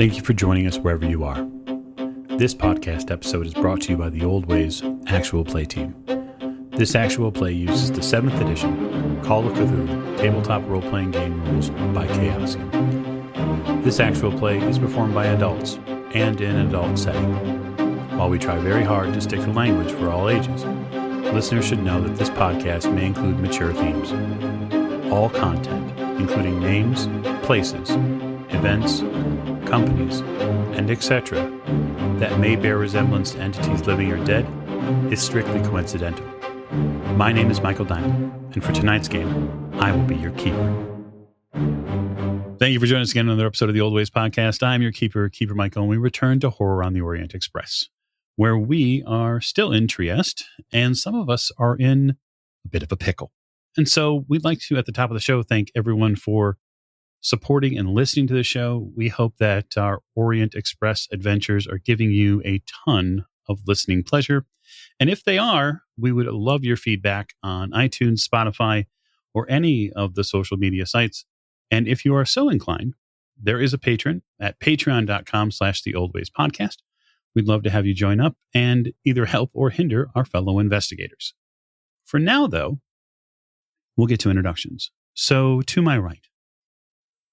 Thank you for joining us wherever you are. This podcast episode is brought to you by the Old Ways Actual Play team. This actual play uses the 7th edition Call of Cthulhu tabletop role-playing game rules by Chaosium. This actual play is performed by adults and in an adult setting. While we try very hard to stick to language for all ages, listeners should know that this podcast may include mature themes. All content, including names, places, events, companies, and etc., that may bear resemblance to entities living or dead, is strictly coincidental. My name is Michael Diamond, and for tonight's game, I will be your keeper. Thank you for joining us again on another episode of the Old Ways Podcast. I'm your keeper, Keeper Michael, and we return to Horror on the Orient Express, where we are still in Trieste, and some of us are in a bit of a pickle. And so we'd like to, at the top of the show, thank everyone for supporting and listening to the show. We hope that our Orient Express adventures are giving you a ton of listening pleasure. And if they are, we would love your feedback on iTunes, Spotify, or any of the social media sites. And if you are so inclined, there is a patron at patreon.com/theoldwayspodcast. We'd love to have you join up and either help or hinder our fellow investigators. For now, though, we'll get to introductions. So to my right.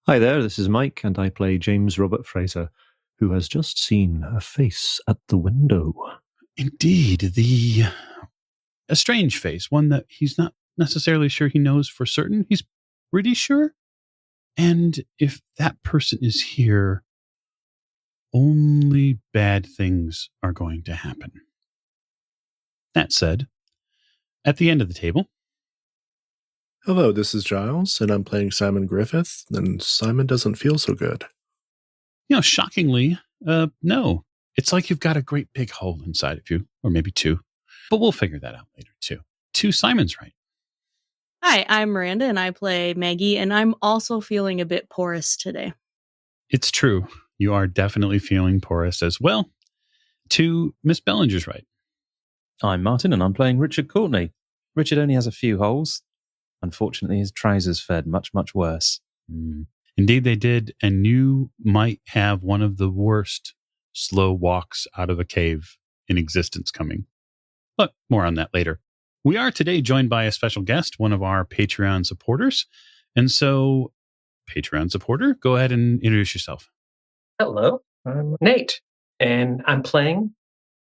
Hi there, this is Mike, and I play James Robert Fraser, who has just seen a face at the window. Indeed, a strange face, one that he's not necessarily sure he knows for certain. He's pretty sure. And if that person is here, only bad things are going to happen. That said, at the end of the table. Hello, this is Giles, and I'm playing Simon Griffith, and Simon doesn't feel so good. Shockingly, no. It's like you've got a great big hole inside of you, or maybe two. But we'll figure that out later, too. To Simon's right. Hi, I'm Miranda, and I play Maggie, and I'm also feeling a bit porous today. It's true. You are definitely feeling porous as well. To Miss Bellinger's right. I'm Martin, and I'm playing Richard Courtney. Richard only has a few holes. Unfortunately, his trousers fared much, much worse. Indeed, they did, and you might have one of the worst slow walks out of a cave in existence coming. But more on that later. We are today joined by a special guest, one of our Patreon supporters. And so, Patreon supporter, go ahead and introduce yourself. Hello, I'm Nate, and I'm playing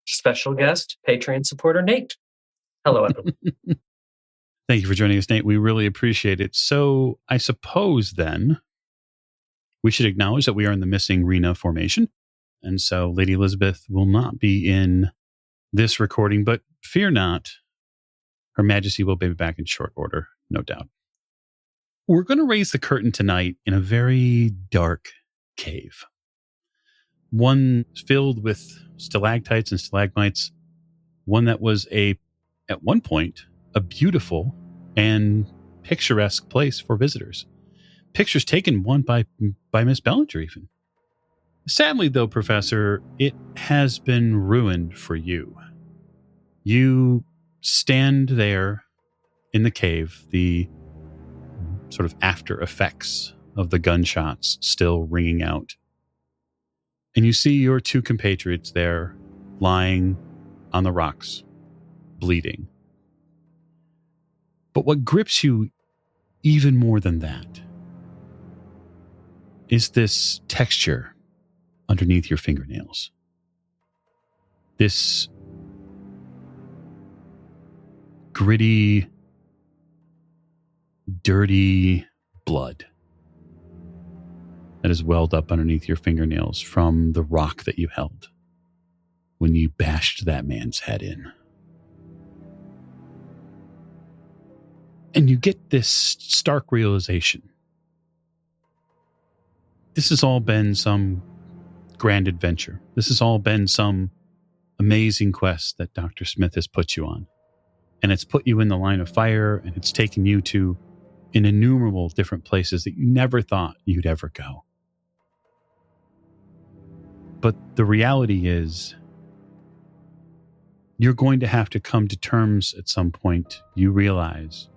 special guest Patreon supporter Nate. Hello, everyone. Thank you for joining us, Nate. We really appreciate it. So I suppose then we should acknowledge that we are in the missing Rena formation. And so Lady Elizabeth will not be in this recording, but fear not. Her Majesty will be back in short order, no doubt. We're going to raise the curtain tonight in a very dark cave. One filled with stalactites and stalagmites. One that was at one point, a beautiful and picturesque place for visitors. Pictures taken one by Miss Bellinger even. Sadly, though, Professor, it has been ruined for you. You stand there in the cave, the sort of after effects of the gunshots still ringing out. And you see your two compatriots there lying on the rocks, bleeding. But what grips you even more than that is this texture underneath your fingernails. This gritty, dirty blood that is welled up underneath your fingernails from the rock that you held when you bashed that man's head in. And you get this stark realization. This has all been some grand adventure. This has all been some amazing quest that Dr. Smith has put you on. And it's put you in the line of fire, and it's taken you to innumerable different places that you never thought you'd ever go. But the reality is, you're going to have to come to terms at some point, you realize,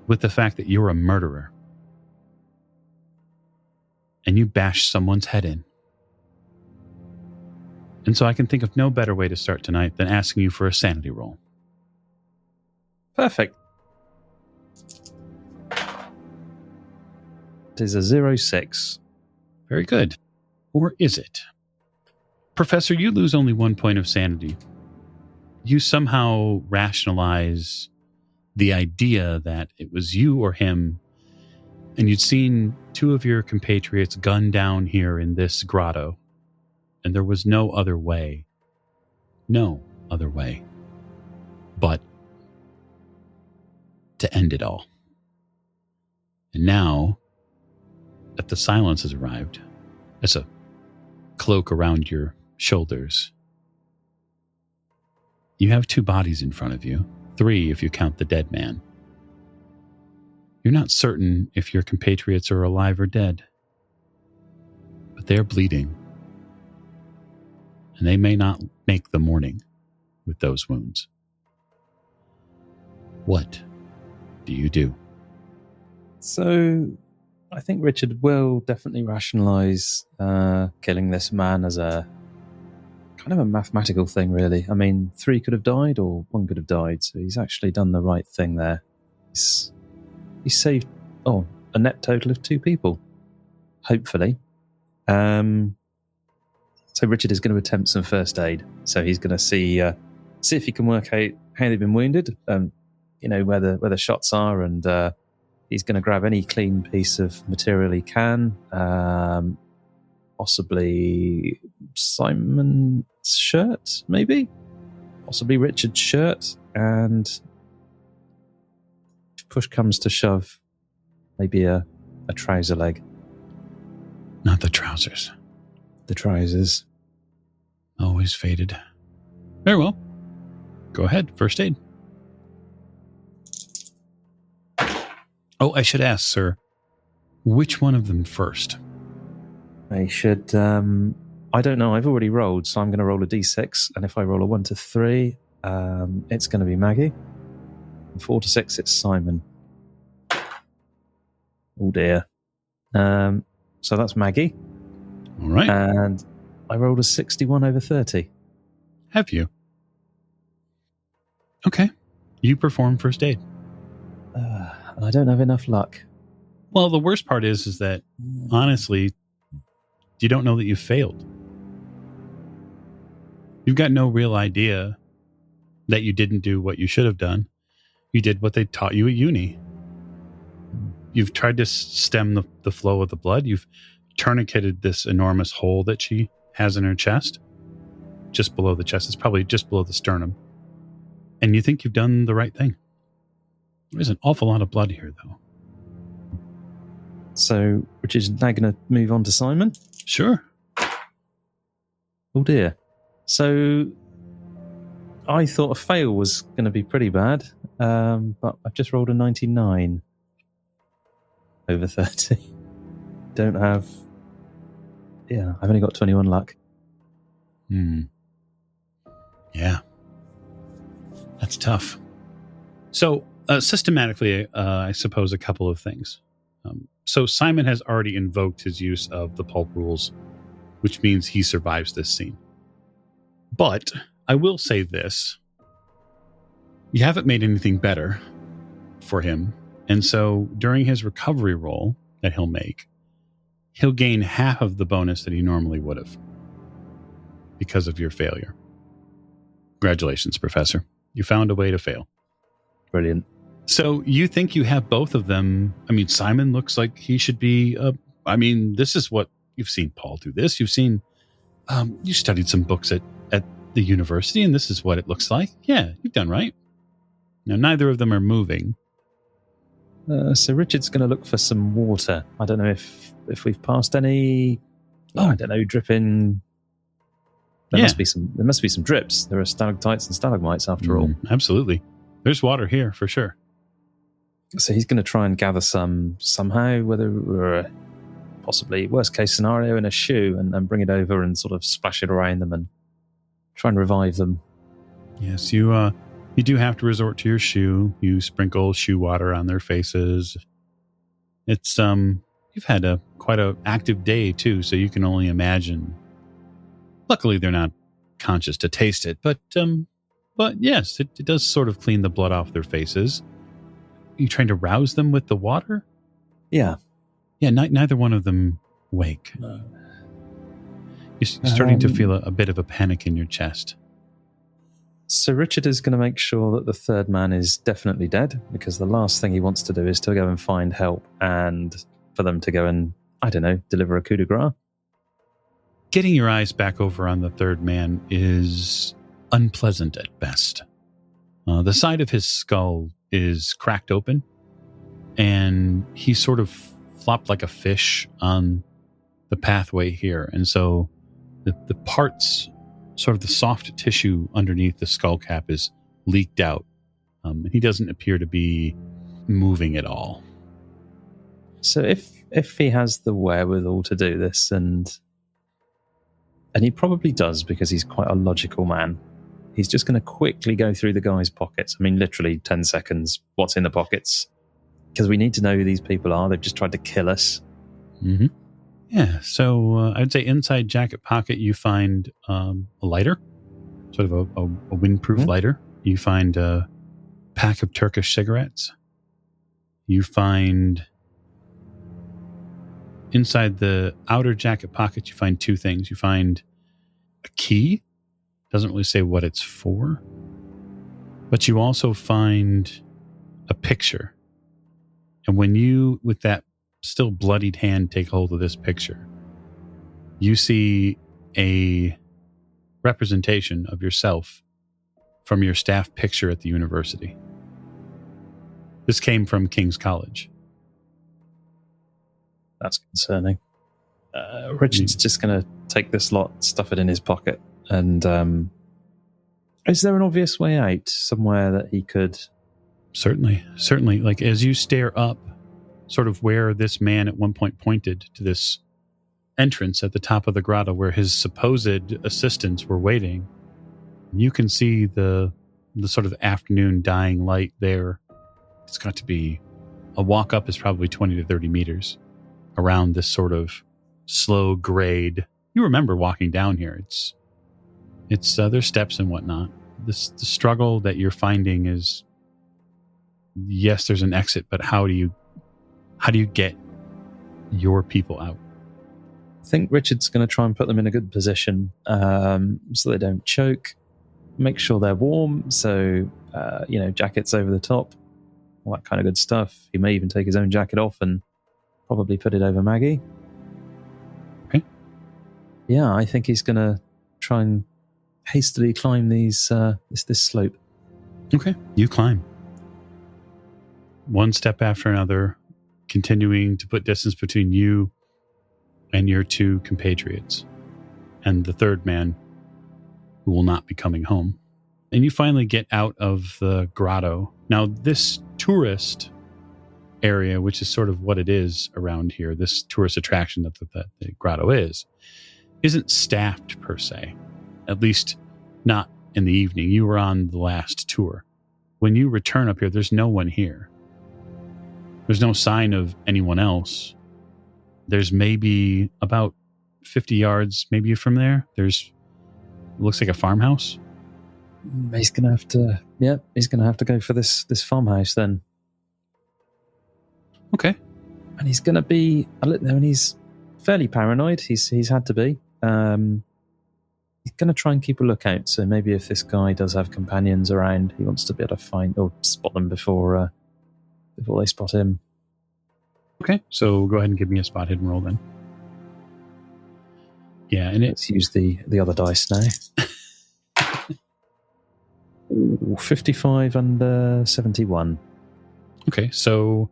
with the fact that you're a murderer. and you bash someone's head in. And so I can think of no better way to start tonight than asking you for a sanity roll. Perfect. It is a 0-6. Very good. Or is it? Professor, you lose only 1 point of sanity. You somehow rationalize the idea that it was you or him, and you'd seen 2 of your compatriots gunned down here in this grotto, and there was no other way but to end it all. And now that the silence has arrived, as a cloak around your shoulders, you have 2 bodies in front of you, 3 if you count the dead man. You're not certain if your compatriots are alive or dead, but they are bleeding, and they may not make the morning with those wounds. What do you do? So I think Richard will definitely rationalise killing this man as a kind of a mathematical thing, really. I mean, 3 could have died or 1 could have died, so he's actually done the right thing there. He's saved a net total of 2 people, hopefully. So Richard is going to attempt some first aid. So he's going to see if he can work out how they've been wounded, where the shots are, and he's going to grab any clean piece of material he can, possibly Simon's shirt, maybe, possibly Richard's shirt, and if push comes to shove, maybe a trouser leg. Not the trousers. The trousers. Always faded. Very well. Go ahead. First aid. Oh, I should ask, sir, which one of them first? I should... I don't know. I've already rolled, so I'm going to roll a d6, and if I roll a 1 to 3, it's going to be Maggie. And 4 to 6, it's Simon. Oh, dear. So that's Maggie. All right. And I rolled a 61 over 30. Have you? Okay. You perform first aid. And I don't have enough luck. Well, the worst part is that, honestly, you don't know that you failed. You've got no real idea that you didn't do what you should have done. You did what they taught you at uni. You've tried to stem the flow of the blood. You've tourniqueted this enormous hole that she has in her chest. Just below the chest. It's probably just below the sternum. And you think you've done the right thing. There's an awful lot of blood here, though. So, Richard's now going to move on to Simon? Sure. Oh, dear. So, I thought a fail was going to be pretty bad, but I've just rolled a 99 over 30. Don't have... Yeah, I've only got 21 luck. Yeah. That's tough. So, systematically, I suppose a couple of things. So Simon has already invoked his use of the pulp rules, which means he survives this scene. But I will say this. You haven't made anything better for him. And so during his recovery roll that he'll make, he'll gain half of the bonus that he normally would have because of your failure. Congratulations, Professor. You found a way to fail. Brilliant. So you think you have both of them. I mean, Simon looks like he should be, this is what you've seen Paul do this. You've seen, you studied some books at the university, and this is what it looks like. Yeah, you've done right. Now, neither of them are moving. So Richard's going to look for some water. I don't know if we've passed any, I don't know, dripping. There must be some drips. There are stalactites and stalagmites after all. Absolutely. There's water here for sure. So he's going to try and gather some somehow, whether possibly worst case scenario in a shoe, and bring it over and sort of splash it around them and try and revive them. Yes, you do have to resort to your shoe. You sprinkle shoe water on their faces. It's you've had quite a active day too, so you can only imagine. Luckily, they're not conscious to taste it, but yes, it does sort of clean the blood off their faces. Are you trying to rouse them with the water? Yeah. Yeah, neither one of them wake. No. You're starting to feel a bit of a panic in your chest. So Richard is going to make sure that the third man is definitely dead, because the last thing he wants to do is to go and find help and for them to go and, I don't know, deliver a coup de grace. Getting your eyes back over on the third man is unpleasant at best. The side of his skull is cracked open, and he sort of flopped like a fish on the pathway here. And so the parts, sort of the soft tissue underneath the skull cap is leaked out. And he doesn't appear to be moving at all. So if he has the wherewithal to do this, and he probably does because he's quite a logical man, he's just going to quickly go through the guy's pockets. I mean, literally 10 seconds. What's in the pockets? Because we need to know who these people are. They've just tried to kill us. Mm-hmm. Yeah, so I'd say inside jacket pocket you find a lighter, sort of a windproof lighter. You find a pack of Turkish cigarettes. You find inside the outer jacket pocket, you find two things. You find a key. Doesn't really say what it's for. But you also find a picture. And when you, with that still bloodied hand, take hold of this picture, you see a representation of yourself from your staff picture at the university. This came from King's College. That's concerning. Richard's just going to take this lot, stuff it in his pocket, and is there an obvious way out somewhere that he could? Certainly. Like as you stare up, sort of where this man at one point pointed to this entrance at the top of the grotto where his supposed assistants were waiting, you can see the sort of afternoon dying light there. It's got to be, a walk up is probably 20 to 30 meters around this sort of slow grade. You remember walking down here. It's there's steps and whatnot. The struggle that you're finding is, yes, there's an exit, but how do you get your people out? I think Richard's going to try and put them in a good position so they don't choke. Make sure they're warm, so jackets over the top, all that kind of good stuff. He may even take his own jacket off and probably put it over Maggie. Okay. Yeah, I think he's going to try and hastily climb this slope. Okay, you climb. One step after another, continuing to put distance between you and your two compatriots and the third man who will not be coming home. And you finally get out of the grotto. Now, this tourist area, which is sort of what it is around here, this tourist attraction that the grotto isn't staffed per se, at least not in the evening. You were on the last tour. When you return up here, there's no one here. There's no sign of anyone else. There's maybe about 50 yards maybe from there. It looks like a farmhouse. He's going to have to go for this farmhouse then. Okay. And he's going to be, he's fairly paranoid. He's had to be. He's going to try and keep a lookout. So maybe if this guy does have companions around, he wants to be able to find or spot them before they spot him. Okay, so go ahead and give me a spot hidden roll then. Yeah, and let's use the other dice now. Ooh, 55 and 71. Okay, so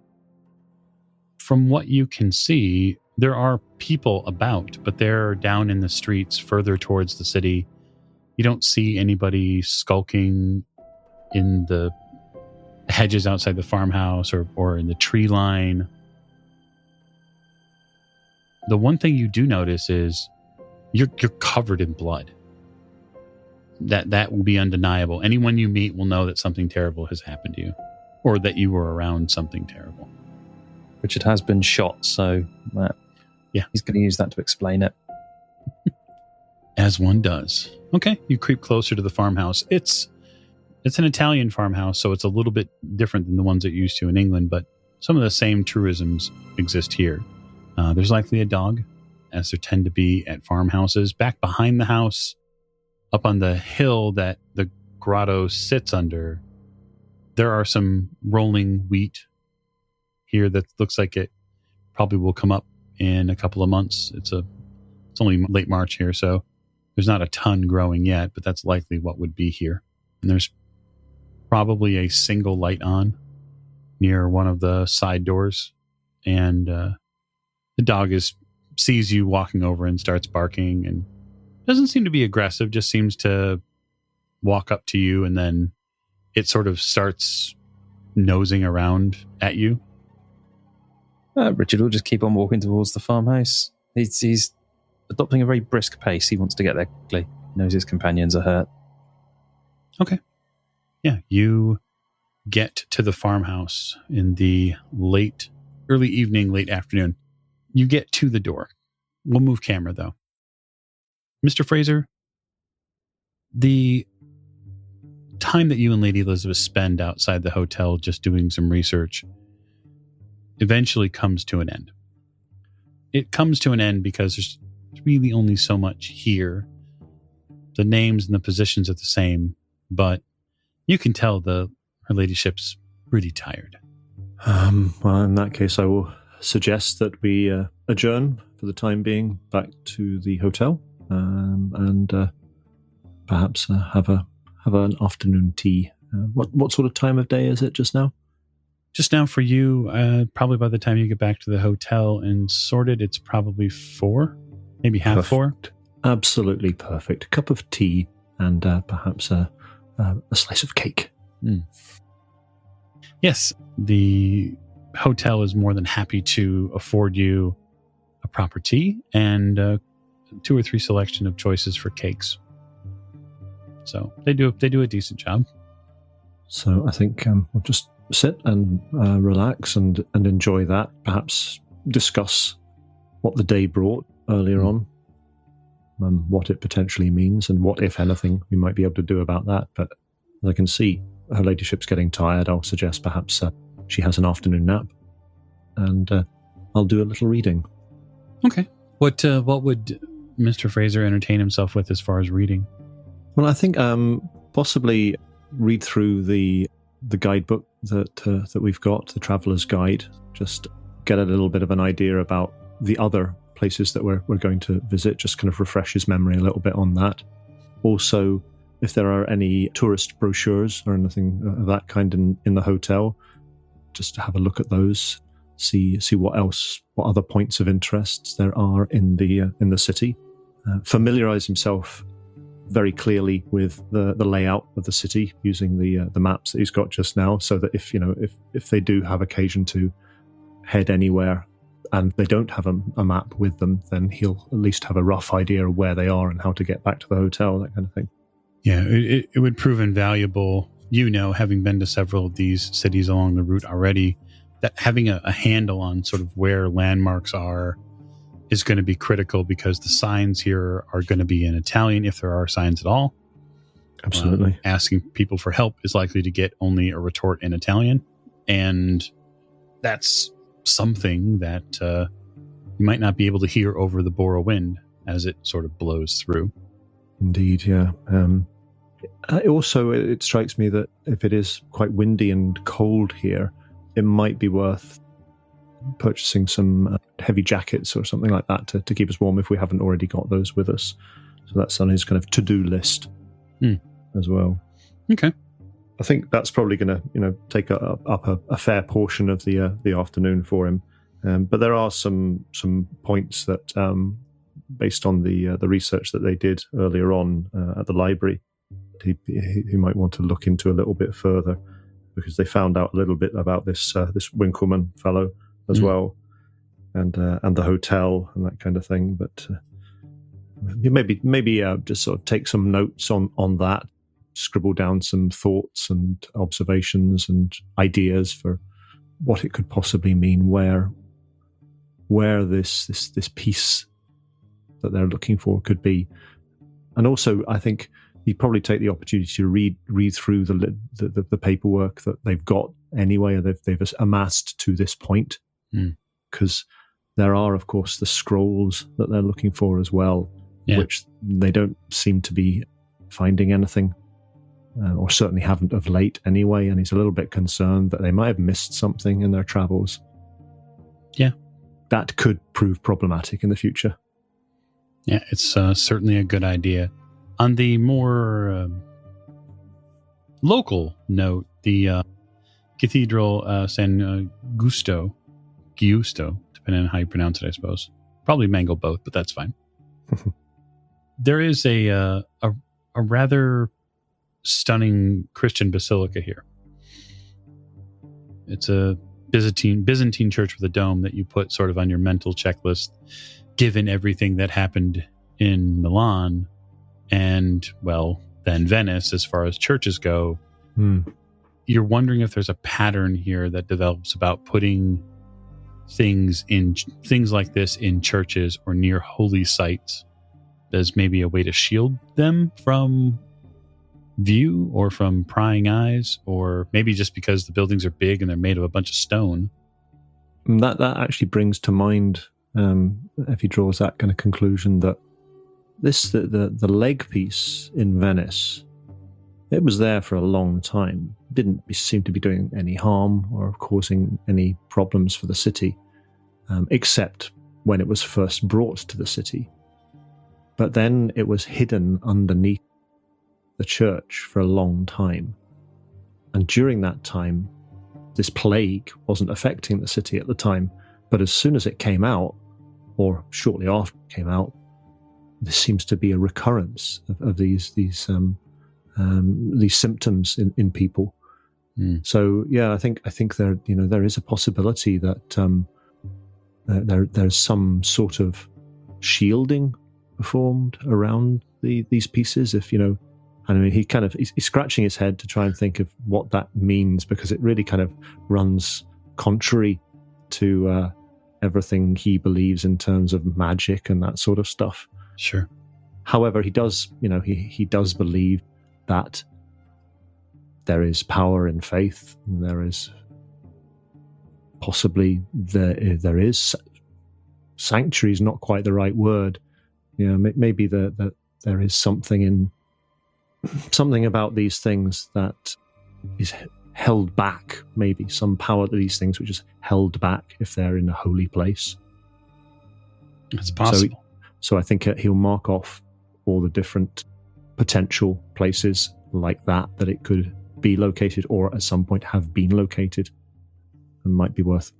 from what you can see, there are people about, but they're down in the streets further towards the city. You don't see anybody skulking in the hedges outside the farmhouse or in the tree line. The one thing you do notice is you're covered in blood. That will be undeniable. Anyone you meet will know that something terrible has happened to you, or that you were around something terrible. Richard has been shot, so he's going to use that to explain it. As one does. Okay, you creep closer to the farmhouse. It's an Italian farmhouse, so it's a little bit different than the ones that you're used to in England, but some of the same truisms exist here. There's likely a dog, as there tend to be at farmhouses. Back behind the house, up on the hill that the grotto sits under, there are some rolling wheat here that looks like it probably will come up in a couple of months. It's only late March here, so there's not a ton growing yet, but that's likely what would be here. And there's probably a single light on near one of the side doors, and the dog sees you walking over and starts barking, and doesn't seem to be aggressive, just seems to walk up to you, and then it sort of starts nosing around at you. Richard will just keep on walking towards the farmhouse. He's adopting a very brisk pace. He wants to get there quickly. He knows his companions are hurt. Okay. Yeah, you get to the farmhouse in the early evening, late afternoon. You get to the door. We'll move camera, though. Mr. Fraser, the time that you and Lady Elizabeth spend outside the hotel just doing some research eventually comes to an end. It comes to an end because there's really only so much here. The names and the positions are the same, but you can tell her ladyship's pretty tired. Well, in that case, I will suggest that we adjourn for the time being back to the hotel, and perhaps have an afternoon tea. What sort of time of day is it just now? Just now for you, probably by the time you get back to the hotel and sorted, it's probably 4, maybe half Perfect. 4. Absolutely perfect. Cup of tea and perhaps a slice of cake. Yes, the hotel is more than happy to afford you a proper tea and 2 or 3 selection of choices for cakes. So they do a decent job. So I think we'll just sit and relax and enjoy that. Perhaps discuss what the day brought earlier on, what it potentially means, and what, if anything, we might be able to do about that. But as I can see, her ladyship's getting tired. I'll suggest perhaps she has an afternoon nap, and I'll do a little reading. Okay. What would Mr. Fraser entertain himself with as far as reading? Well, I think possibly read through the guidebook that we've got, the Traveller's Guide. Just get a little bit of an idea about the other places that we're going to visit. Just kind of refresh his memory a little bit on that. Also, if there are any tourist brochures or anything of that kind in the hotel, just to have a look at those. See what other points of interest there are in the city. Familiarize himself very clearly with the layout of the city using the maps that he's got just now, so that if they do have occasion to head anywhere and they don't have a map with them, then he'll at least have a rough idea of where they are and how to get back to the hotel, that kind of thing. Yeah, it would prove invaluable, having been to several of these cities along the route already, that having a handle on sort of where landmarks are is going to be critical, because the signs here are going to be in Italian, if there are signs at all. Absolutely. Asking people for help is likely to get only a retort in Italian, and that's something that you might not be able to hear over the Bora wind as it sort of blows through. Indeed, yeah. Also, it strikes me that if it is quite windy and cold here, it might be worth purchasing some heavy jackets or something like that to keep us warm if we haven't already got those with us. So that's on his kind of to-do list as well. Okay. I think that's probably going to take up a fair portion of the afternoon for him. But there are some points that, based on the research that they did earlier on at the library, he might want to look into a little bit further, because they found out a little bit about this Winkleman fellow as well, and the hotel and that kind of thing. But maybe just sort of take some notes on that, scribble down some thoughts and observations and ideas for what it could possibly mean, where this piece that they're looking for could be. And also, I think you'd probably take the opportunity to read through the paperwork that they've got anyway, or they've amassed to this point, because there are, of course, the scrolls that they're looking for as well, which they don't seem to be finding anything, or certainly haven't of late anyway. And he's a little bit concerned that they might have missed something in their travels. Yeah, that could prove problematic in the future. Yeah, it's certainly a good idea. On the more local note, the Cathedral San Giusto, depending on how you pronounce it, I suppose. Probably mangle both, but that's fine. There is a rather stunning Christian basilica here. It's a Byzantine church with a dome that you put sort of on your mental checklist, given everything that happened in Milan and, well, then Venice as far as churches go. You're wondering if there's a pattern here that develops about putting things like this in churches or near holy sites as maybe a way to shield them from view or from prying eyes, or maybe just because the buildings are big and they're made of a bunch of stone. That actually brings to mind, if he draws that kind of conclusion, that the leg piece in Venice, it was there for a long time. Didn't seem to be doing any harm or causing any problems for the city, except when it was first brought to the city. But then it was hidden underneath the church for a long time. And during that time, this plague wasn't affecting the city at the time. But as soon as it came out, or shortly after it came out, there seems to be a recurrence of these symptoms in people. So yeah, I think there is a possibility that there's some sort of shielding performed around these pieces. If I mean, he's scratching his head to try and think of what that means, because it really kind of runs contrary to everything he believes in terms of magic and that sort of stuff. Sure. However, he does believe that there is power in faith, and there is possibly there is sanctuary is not quite the right word. Maybe that there is something about these things that is held back. Maybe some power to these things which is held back if they're in a holy place. It's possible. So I think he'll mark off all the different potential places like that it could be located, or at some point have been located, and might be worth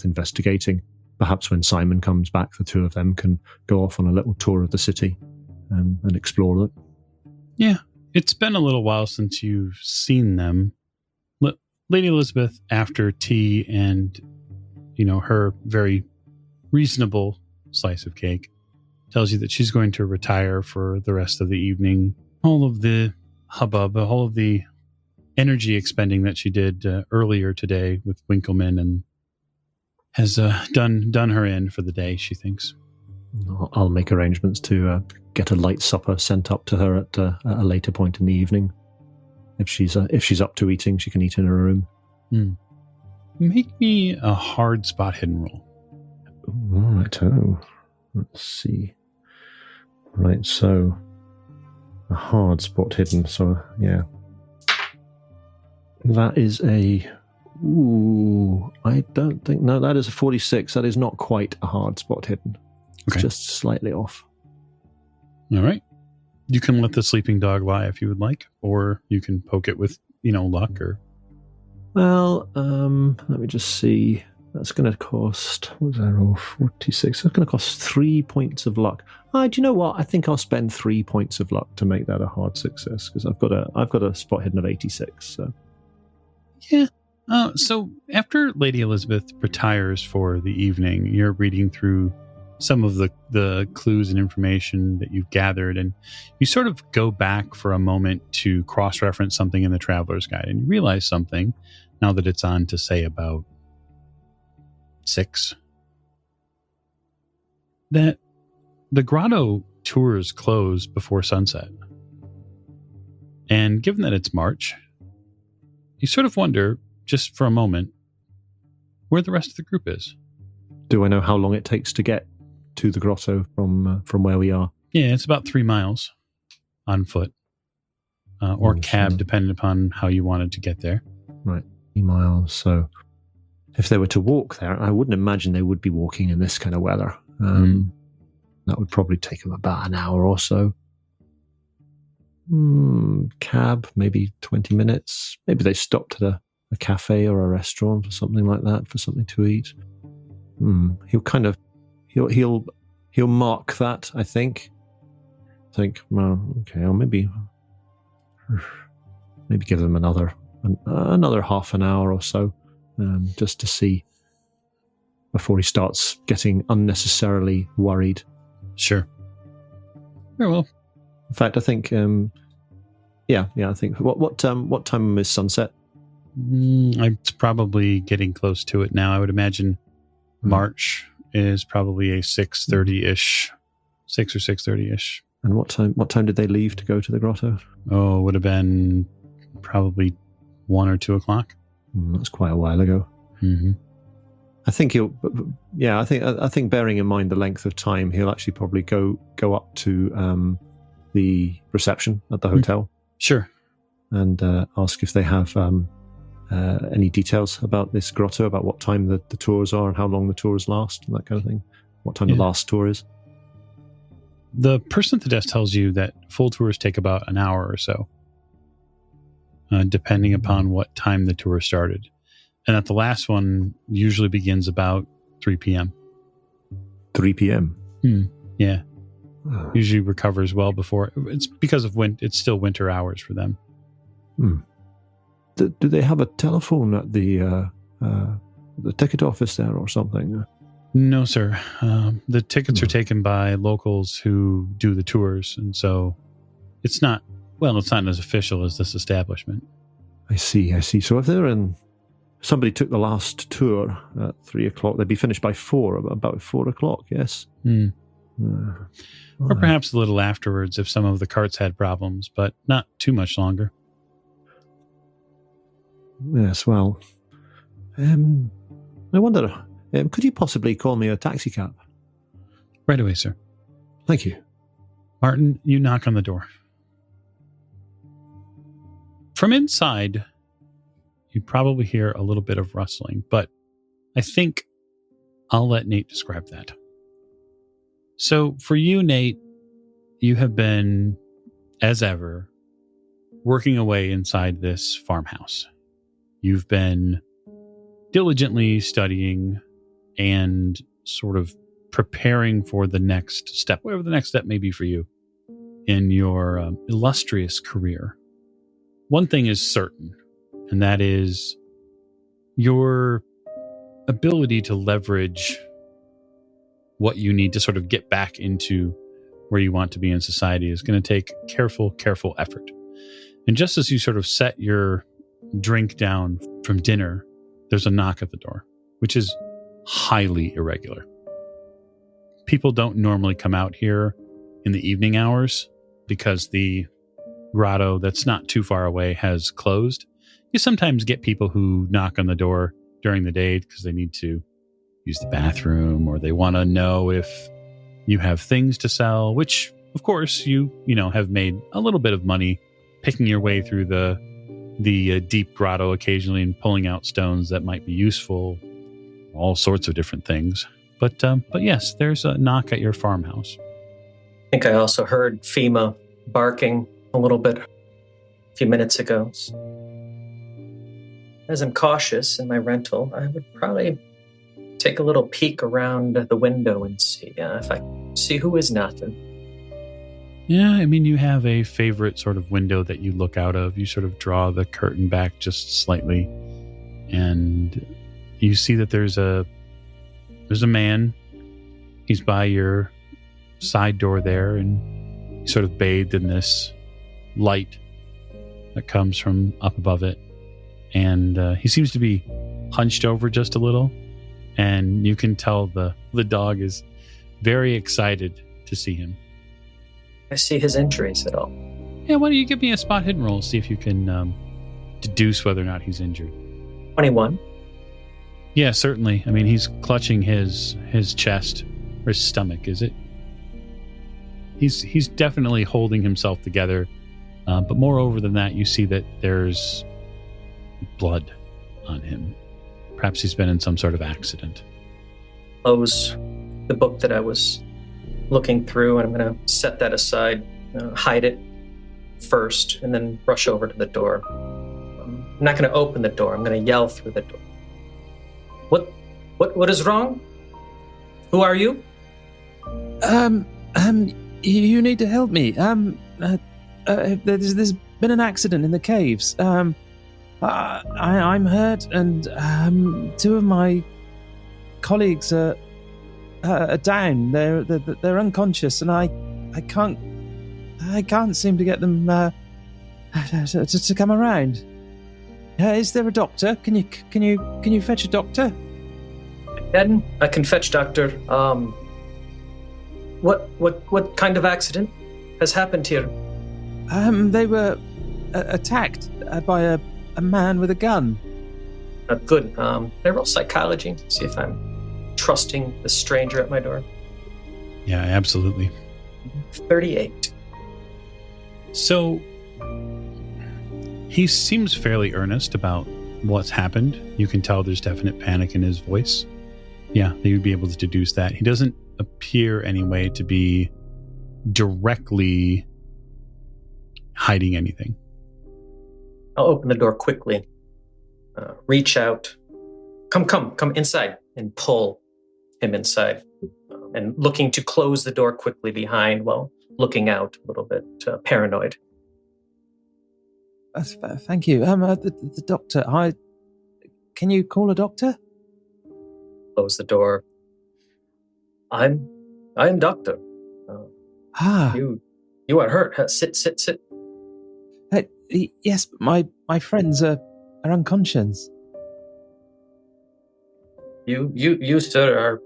investigating. Perhaps when Simon comes back, the two of them can go off on a little tour of the city and explore it. Yeah, it's been a little while since you've seen them. Lady Elizabeth, after tea and her very reasonable slice of cake, tells you that she's going to retire for the rest of the evening. All of the hubbub, all of the energy expending that she did earlier today with Winkleman, and has done her in for the day, she thinks. I'll make arrangements to get a light supper sent up to her at a later point in the evening. If she's up to eating, she can eat in her room. Make me a hard spot hidden roll. Righto. Let's see. Right, so a hard spot hidden. So yeah, that is a. I don't think. No, that is a 46. That is not quite a hard spot hidden. It's just slightly off. All right. You can let the sleeping dog lie if you would like, or you can poke it with, luck or. Well, let me just see. That's going to cost. What was that roll? 46. That's going to cost 3 points of luck. Do you know what? I think I'll spend 3 points of luck to make that a hard success, because I've got a spot hidden of 86. So. Yeah. So after Lady Elizabeth retires for the evening, you're reading through some of the clues and information that you've gathered, and you sort of go back for a moment to cross-reference something in the Traveler's Guide, and you realize something now that it's on to say about 6. That the grotto tours close before sunset. And given that it's March, you sort of wonder, just for a moment, where the rest of the group is. Do I know how long it takes to get to the grotto from where we are? Yeah, it's about 3 miles on foot. Or cab, depending upon how you wanted to get there. Right, 3 miles. So if they were to walk there, I wouldn't imagine they would be walking in this kind of weather. That would probably take them about an hour or so. Cab, maybe 20 minutes. Maybe they stopped at a cafe or a restaurant or something like that for something to eat. He'll mark that, I think. Well, okay, or maybe give them another half an hour or so, just to see before he starts getting unnecessarily worried. Sure. Very well. In fact, I think, I think what time is sunset? It's probably getting close to it now. I would imagine March is probably a 6:30-ish, 6 or 6:30-ish. And what time did they leave to go to the grotto? Oh, it would have been probably 1 or 2 o'clock. That's quite a while ago. Mm-hmm. I think I think bearing in mind the length of time, he'll actually probably go up to the reception at the hotel. Sure. And ask if they have any details about this grotto, about what time the tours are and how long the tours last, and that kind of thing. What time the last tour is. The person at the desk tells you that full tours take about an hour or so, depending upon what time the tour started. And that the last one usually begins about 3 p.m. 3 p.m.? Yeah. Usually recovers well before. It's because of it's still winter hours for them. Do they have a telephone at the ticket office there or something? No, sir. The tickets are taken by locals who do the tours, and so it's not as official as this establishment. I see. So if somebody took the last tour at 3 o'clock, they'd be finished by about 4 o'clock, yes? Or perhaps a little afterwards if some of the carts had problems, but not too much longer. Yes, well, I wonder, could you possibly call me a taxi cab? Right away, sir. Thank you. Martin, you knock on the door. From inside, you probably hear a little bit of rustling, but I think I'll let Nate describe that. So for you, Nate, you have been, as ever, working away inside this farmhouse. You've been diligently studying and sort of preparing for the next step, whatever the next step may be for you in your illustrious career. One thing is certain, and that is your ability to leverage what you need to sort of get back into where you want to be in society is going to take careful effort. And just as you sort of set your drink down from dinner, there's a knock at the door, which is highly irregular. People don't normally come out here in the evening hours because the grotto that's not too far away has closed. You sometimes get people who knock on the door during the day because they need to use the bathroom or they want to know if you have things to sell, which of course you have made a little bit of money picking your way through the deep grotto occasionally and pulling out stones that might be useful, all sorts of different things. But yes, there's a knock at your farmhouse. I think I also heard FEMA barking a little bit a few minutes ago. As I'm cautious in my rental, I would probably take a little peek around the window and see if I see who is knocking. Yeah, I mean, you have a favorite sort of window that you look out of. You sort of draw the curtain back just slightly, and you see that there's a man. He's by your side door there, and he's sort of bathed in this light that comes from up above it. And he seems to be hunched over just a little. and you can tell the dog is very excited to see him. I see his injuries at all. Yeah, why don't you give me a spot hidden roll, see if you can deduce whether or not he's injured. 21. Yeah, certainly. I mean, he's clutching his chest or his stomach, is it? He's definitely holding himself together, but moreover than that, you see that there's blood on him. Perhaps he's been in some sort of accident. Close the book that I was looking through, and I'm going to set that aside, hide it first, and then rush over to the door. I'm not going to open the door. I'm going to yell through the door. What is wrong? Who are you? You need to help me. There's been an accident in the caves. I'm hurt, and two of my colleagues are down. They're unconscious, and I can't seem to get them to come around. Is there a doctor? Can you fetch a doctor? I can fetch doctor. What kind of accident has happened here? They were attacked by a man with a gun. Good. I roll psychology, see if I'm trusting the stranger at my door. Yeah, absolutely. 38. So he seems fairly earnest about what's happened. You can tell there's definite panic in his voice. Yeah, you would be able to deduce that. He doesn't appear anyway to be directly hiding anything. I'll open the door quickly, reach out, come inside, and pull him inside, and looking to close the door quickly behind while looking out a little bit paranoid. Thank you. The doctor, can you call a doctor? Close the door. I am doctor. You are hurt. Sit. Yes, but my friends are unconscious. You sir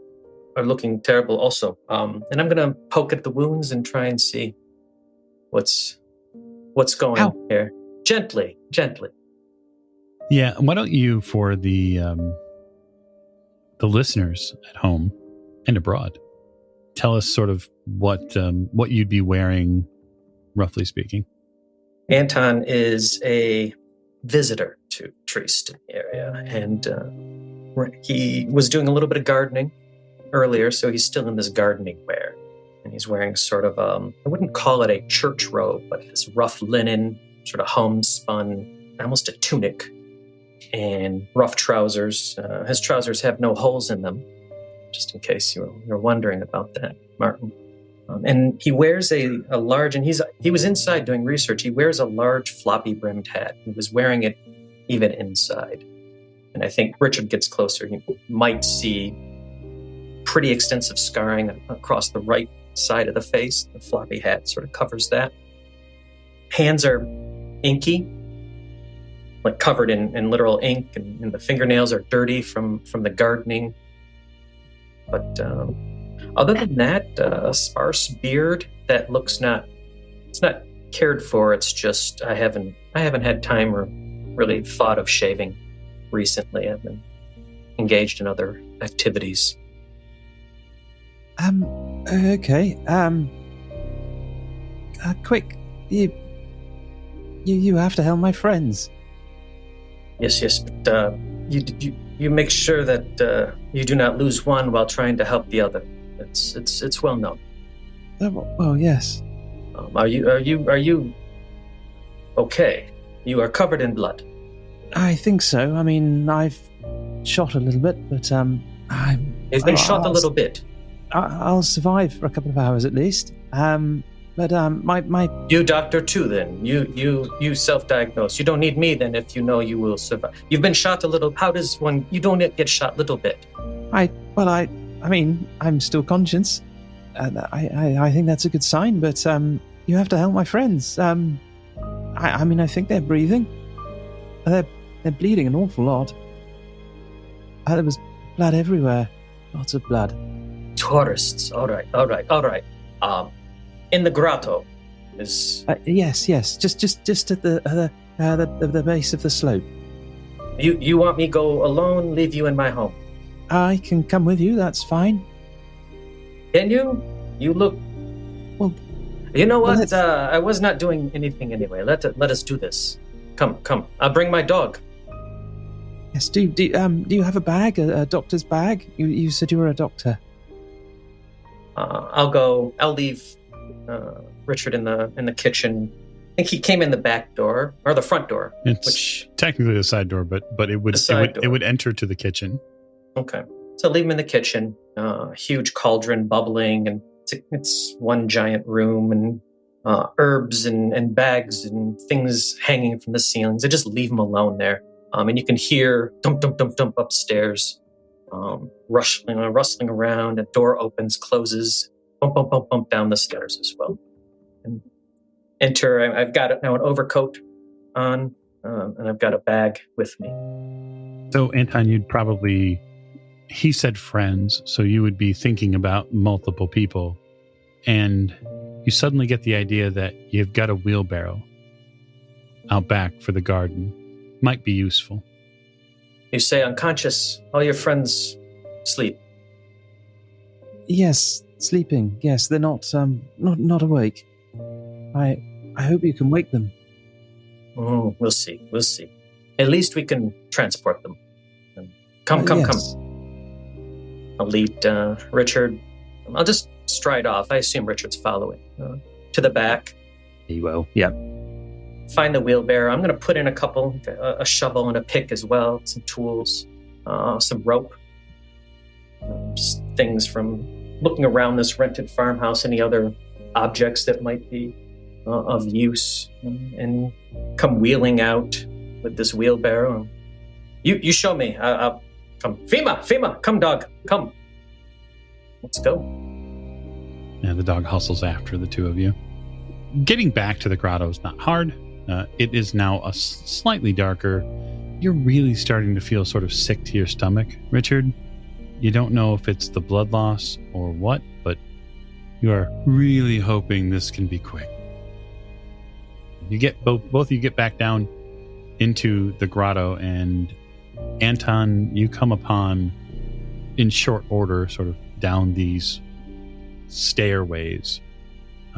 are looking terrible also. And I'm gonna poke at the wounds and try and see what's going on here. Gently. Yeah, why don't you, for the listeners at home and abroad, tell us sort of what you'd be wearing, roughly speaking. Anton is a visitor to Trieste in the area, and he was doing a little bit of gardening earlier, so he's still in this gardening wear. And he's wearing sort of, I wouldn't call it a church robe, but this rough linen, sort of homespun, almost a tunic, and rough trousers. His trousers have no holes in them, just in case you're wondering about that, Martin. And he wears a large, and he was inside doing research. He wears a large floppy brimmed hat. He was wearing it even inside. And I think Richard gets closer. He might see pretty extensive scarring across the right side of the face. The floppy hat sort of covers that. Hands are inky, like covered in literal ink, and the fingernails are dirty from the gardening. But other than that, a sparse beard that looks it's not cared for. It's just I haven't had time or really thought of shaving recently. I've been engaged in other activities. Okay. Quick, you have to help my friends. Yes, but you make sure that you do not lose one while trying to help the other. It's well known. Well, yes. Are you okay? You are covered in blood. I think so. I mean, I've shot a little bit, but You've been shot a little bit. I'll survive for a couple of hours at least. But my You doctor too, then. You self-diagnose. You don't need me then if you know you will survive. You've been shot a little. How does one? You don't get shot a little bit. I mean, I'm still conscious. I think that's a good sign. But you have to help my friends. I mean, I think they're breathing. They're bleeding an awful lot. There was blood everywhere. Lots of blood. Tourists. All right. In the grotto is. Yes. Just at the base of the slope. You want me go alone? Leave you in my home? I can come with you. That's fine. Can you? You look. Well, you know well, what? I was not doing anything anyway. Let us do this. Come. I'll bring my dog. Yes. Do you have a bag? A doctor's bag? You said you were a doctor. I'll go. I'll leave Richard in the kitchen. I think he came in the back door or the front door. It's which technically the side door, but it would enter to the kitchen. Okay. So leave him in the kitchen. Huge cauldron bubbling, and it's one giant room, and herbs and bags and things hanging from the ceilings. I just leave him alone there. And you can hear dump upstairs, rustling around. A door opens, closes, bump down the stairs as well. And enter. I've got now an overcoat on, and I've got a bag with me. So Anton, he said friends, so you would be thinking about multiple people, and you suddenly get the idea that you've got a wheelbarrow out back for the garden. Might be useful. You say unconscious. All your friends sleep. Yes, sleeping. Yes, they're not awake. I hope you can wake them. We'll see. At least we can transport them. Come. I'll lead Richard. I'll just stride off. I assume Richard's following. To the back. He will. Yeah. Find the wheelbarrow. I'm going to put in a shovel and a pick as well, some tools, some rope, just things from looking around this rented farmhouse, any other objects that might be of use, and come wheeling out with this wheelbarrow. You show me. I'll come. Fema, come dog, come. Let's go. Yeah, the dog hustles after the two of you. Getting back to the grotto is not hard. It is now a slightly darker. You're really starting to feel sort of sick to your stomach, Richard. You don't know if it's the blood loss or what, but you are really hoping this can be quick. You get both of you get back down into the grotto, and Anton, you come upon in short order, sort of down these stairways.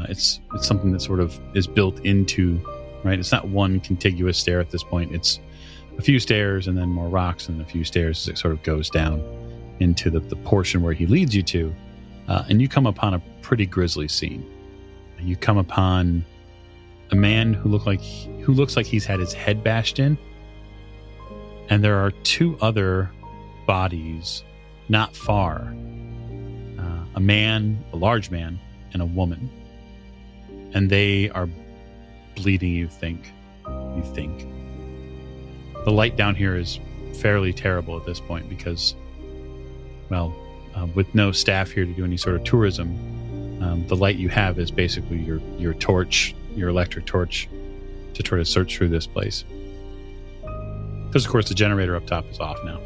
It's something that sort of is built into. Right, it's not one contiguous stair at this point. It's a few stairs and then more rocks and a few stairs as it sort of goes down into the portion where he leads you to. And you come upon a pretty grisly scene. You come upon a man who looks like he's had his head bashed in. And there are two other bodies not far. A large man, and a woman. And they are bleeding, you think. The light down here is fairly terrible at this point because, with no staff here to do any sort of tourism, the light you have is basically your torch, your electric torch, to try to search through this place. Because, of course, the generator up top is off now.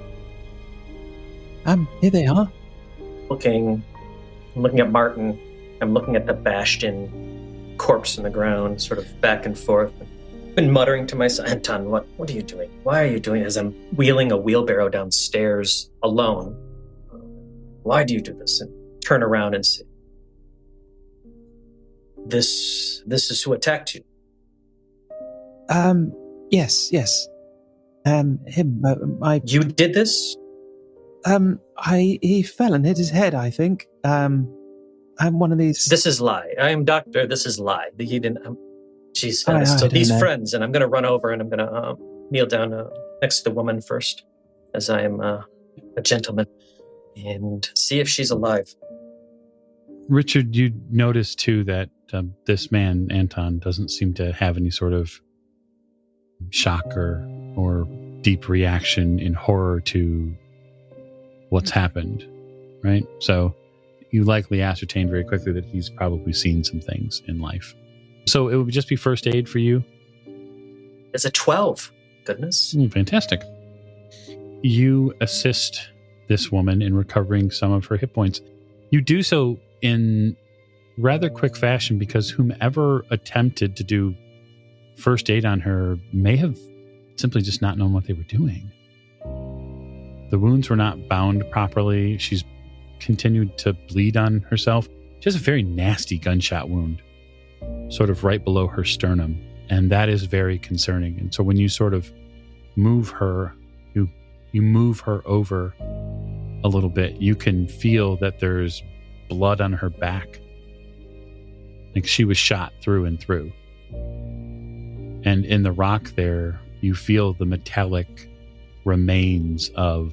Here they are. Looking at Martin. I'm looking at the bashed-in corpse in the ground, sort of back and forth. I've been muttering to myself, Anton, what are you doing? Why are you doing this? I'm wheeling a wheelbarrow downstairs alone. Why do you do this? And turn around and say, This is who attacked you. Yes. Him. You did this? He fell and hit his head, I think. I'm one of these. This is lie. I am doctor. This is lie. He didn't. Jeez. So these friends, and I'm going to run over and I'm going to kneel down next to the woman first, as I am a gentleman, and see if she's alive. Richard, you notice too that this man, Anton, doesn't seem to have any sort of shock or deep reaction in horror to what's happened, right? So you likely ascertain very quickly that he's probably seen some things in life. So it would just be first aid for you? It's a 12. Goodness. Fantastic. You assist this woman in recovering some of her hit points. You do so in rather quick fashion because whomever attempted to do first aid on her may have simply just not known what they were doing. The wounds were not bound properly. She's continued to bleed on herself. She has a very nasty gunshot wound, sort of right below her sternum, and that is very concerning. And so when you sort of move her, you move her over a little bit, you can feel that there's blood on her back. Like she was shot through and through. And in the rock there, you feel the metallic remains of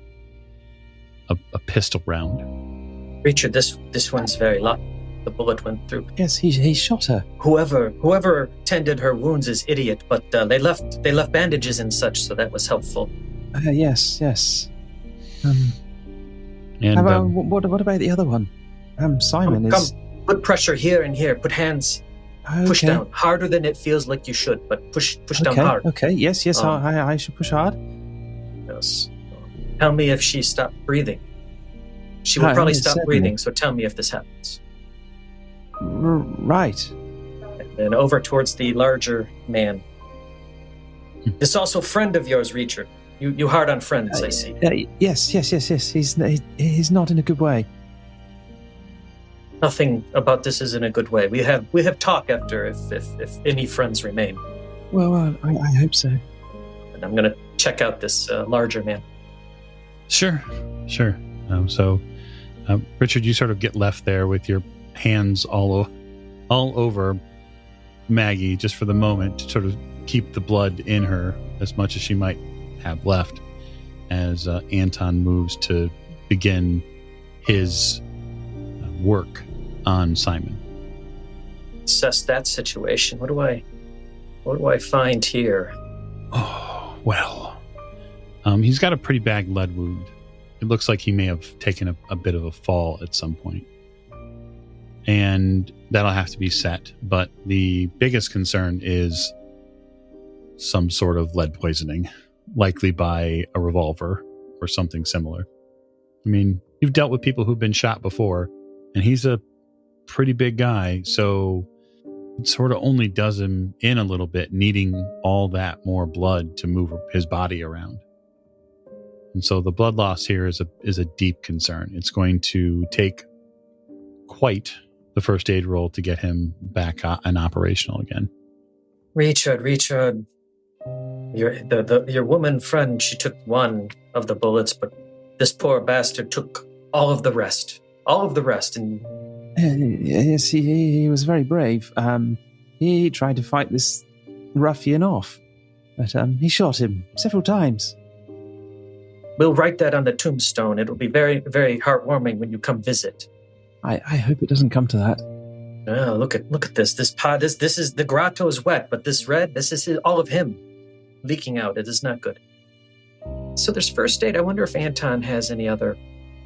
a pistol round. Richard, this one's very lucky. The bullet went through. Yes, he shot her. Whoever tended her wounds is idiot, but they left bandages and such, so that was helpful. Yes. And what about the other one? Simon come, put pressure here and here. Put hands. Push Okay. down harder than it feels like you should, but push down Okay, hard. Okay, yes, I should push hard. Yes. Tell me if she stopped breathing. She will probably stop certainly. breathing, so tell me if this happens. Right. And then over towards the larger man. This also friend of yours, Richard. You hard on friends, I see. Yes. He's not in a good way. Nothing about this is in a good way. We have talk after if any friends remain. Well, I hope so. And I'm going to check out this larger man. Sure. So, Richard, you sort of get left there with your hands all over Maggie just for the moment to sort of keep the blood in her as much as she might have left as Anton moves to begin his work on Simon. Assess that situation. What do I find here? Oh, well. He's got a pretty bad lead wound. It looks like he may have taken a bit of a fall at some point. And that'll have to be set. But the biggest concern is some sort of lead poisoning, likely by a revolver or something similar. I mean, you've dealt with people who've been shot before, and he's a pretty big guy, so it sort of only does him in a little bit, needing all that more blood to move his body around. And so the blood loss here is a deep concern. It's going to take quite the first aid roll to get him back and operational again. Richard, your woman friend, she took one of the bullets, but this poor bastard took all of the rest, and Yes, he was very brave. He tried to fight this ruffian off, but he shot him several times. we'll write that on the tombstone. It'll be very, very heartwarming when you come visit. I hope it doesn't come to that. Oh, look at this. This pod, this is the grotto is wet, but this red, this is all of him leaking out. It is not good. So there's first aid. I wonder if Anton has any other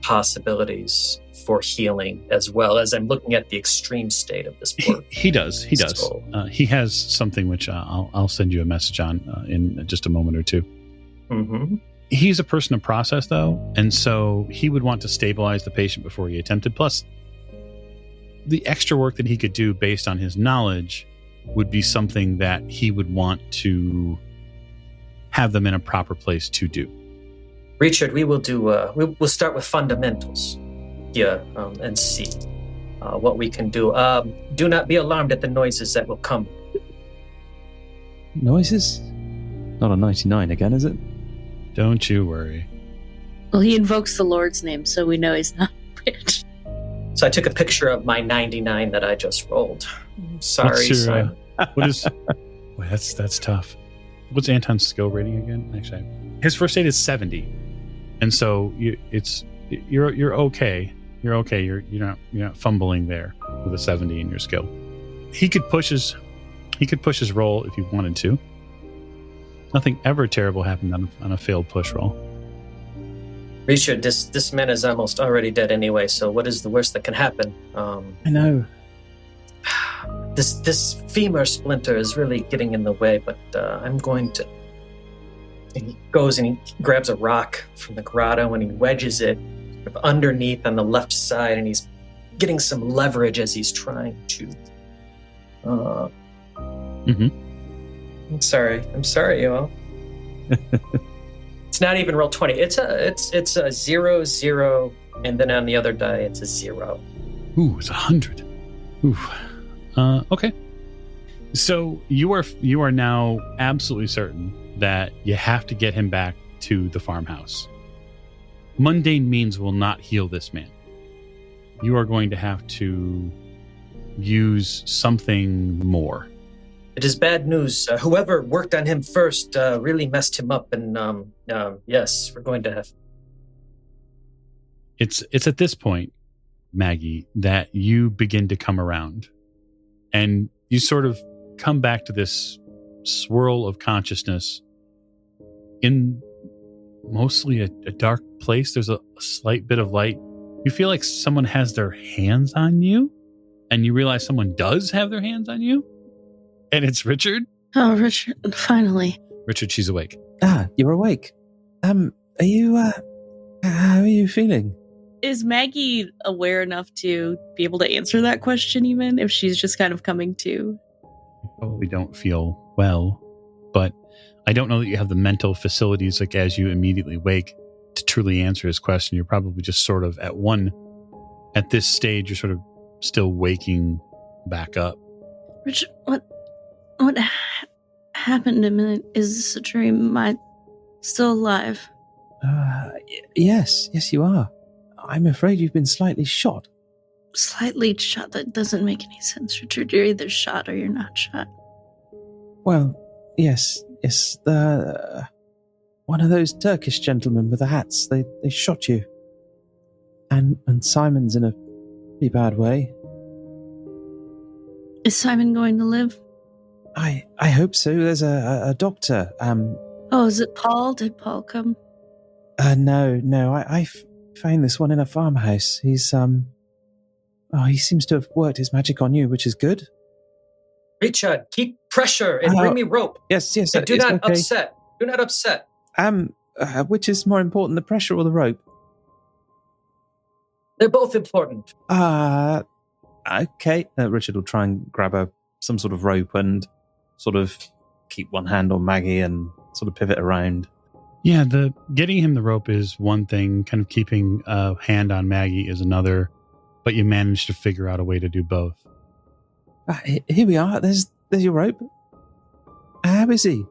possibilities for healing, as well as I'm looking at the extreme state of this poor. He does. soul. He has something which I'll send you a message on in just a moment or two. Mm-hmm. He's a person of process, though, and so he would want to stabilize the patient before he attempted. Plus, the extra work that he could do based on his knowledge would be something that he would want to have them in a proper place to do. Richard, we will do. We'll start with fundamentals, and see what we can do. Do not be alarmed at the noises that will come. Noises? Not a 99 again, is it? Don't you worry. Well, he invokes the Lord's name, so we know he's not rich. So I took a picture of my 99 that I just rolled. Sorry, What's your, Simon. What is? Boy, that's tough. What's Anton's skill rating again? Actually, his first aid is 70, and so you're okay. You're okay. You're not fumbling there with a 70 in your skill. He could push his roll if he wanted to. Nothing ever terrible happened on a failed push roll. Richard, this man is almost already dead anyway, so what is the worst that can happen? I know. This femur splinter is really getting in the way, but I'm going to... And he goes and he grabs a rock from the grotto and he wedges it underneath on the left side, and he's getting some leverage as he's trying to. I'm sorry, you all. It's not even roll 20. It's a 0, 0, and then on the other die it's a 0. Ooh, it's 100. Ooh. Okay. So you are now absolutely certain that you have to get him back to the farmhouse. Mundane means will not heal this man. You are going to have to use something more. It is bad news. Whoever worked on him first really messed him up, and yes, we're going to have. It's at this point, Maggie, that you begin to come around, and you sort of come back to this swirl of consciousness in mostly a dark place. There's a slight bit of light. You feel like someone has their hands on you, and you realize someone does have their hands on you, and it's Richard. Oh, Richard, finally. Richard, she's awake. You're awake. Are you, how are you feeling? Is Maggie aware enough to be able to answer that question, even if she's just kind of coming to? You probably don't feel well, but I don't know that you have the mental facilities, like as you immediately wake, to truly answer his question. You're probably just sort of at this stage, you're sort of still waking back up. Richard, what happened to me? Is this a dream? Am I still alive? Yes, you are. I'm afraid you've been slightly shot. Slightly shot? That doesn't make any sense, Richard. You're either shot or you're not shot. Well, yes, one of those Turkish gentlemen with the hats, they shot you. And Simon's in a pretty bad way. Is Simon going to live? I hope so. There's a doctor. Oh, is it Paul? Did Paul come? No. I found this one in a farmhouse. He's he seems to have worked his magic on you, which is good. Richard, keep pressure and bring me rope. Yes. And do not okay. upset. Do not upset. Which is more important, the pressure or the rope? They're both important. Okay. Richard will try and grab some sort of rope and sort of keep one hand on Maggie and sort of pivot around. Yeah, the getting him the rope is one thing, kind of keeping a hand on Maggie is another, but you managed to figure out a way to do both. Here we are. There's your rope. How is he?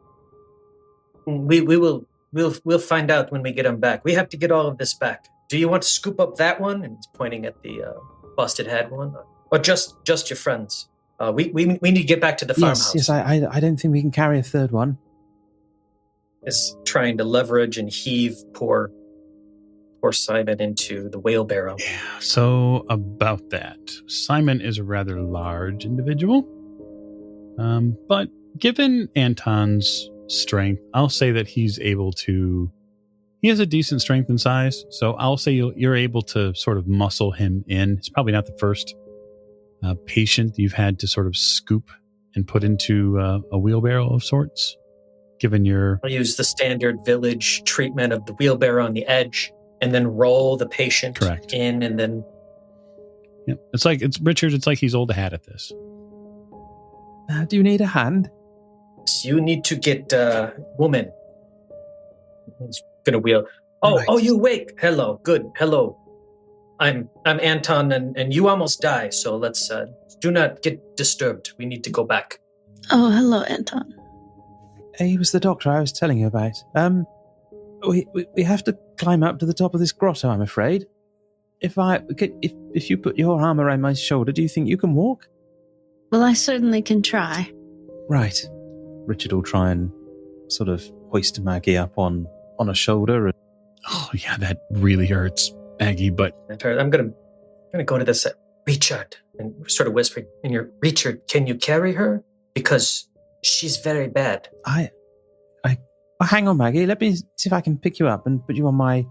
We'll find out when we get him back. We have to get all of this back. Do you want to scoop up that one? And he's pointing at the busted head one, or just your friends. We need to get back to the farmhouse. Yes. I don't think we can carry a third one. Is trying to leverage and heave poor Simon into the wheelbarrow. Yeah, so about that. Simon is a rather large individual. But given Anton's strength, I'll say that he has a decent strength and size. So I'll say you're able to sort of muscle him in. It's probably not the first patient you've had to sort of scoop and put into a wheelbarrow of sorts. I'll use the standard village treatment of the wheelbarrow on the edge and then roll the patient in and then... Yeah. It's Richard, it's like he's old hat at this. Do you need a hand? So you need to get woman. He's gonna wheel. Oh, you wake. Hello, good. Hello. I'm Anton and you almost die, so let's do not get disturbed. We need to go back. Oh, hello, Anton. He was the doctor I was telling you about. We have to climb up to the top of this grotto, I'm afraid. If you put your arm around my shoulder, do you think you can walk? Well, I certainly can try. Right. Richard will try and sort of hoist Maggie up on a shoulder. Oh, yeah, that really hurts, Maggie, but... I'm gonna go to this Richard, and sort of whispering in your... Richard, can you carry her? Because she's very bad. Hang on, Maggie. Let me see if I can pick you up and put you on my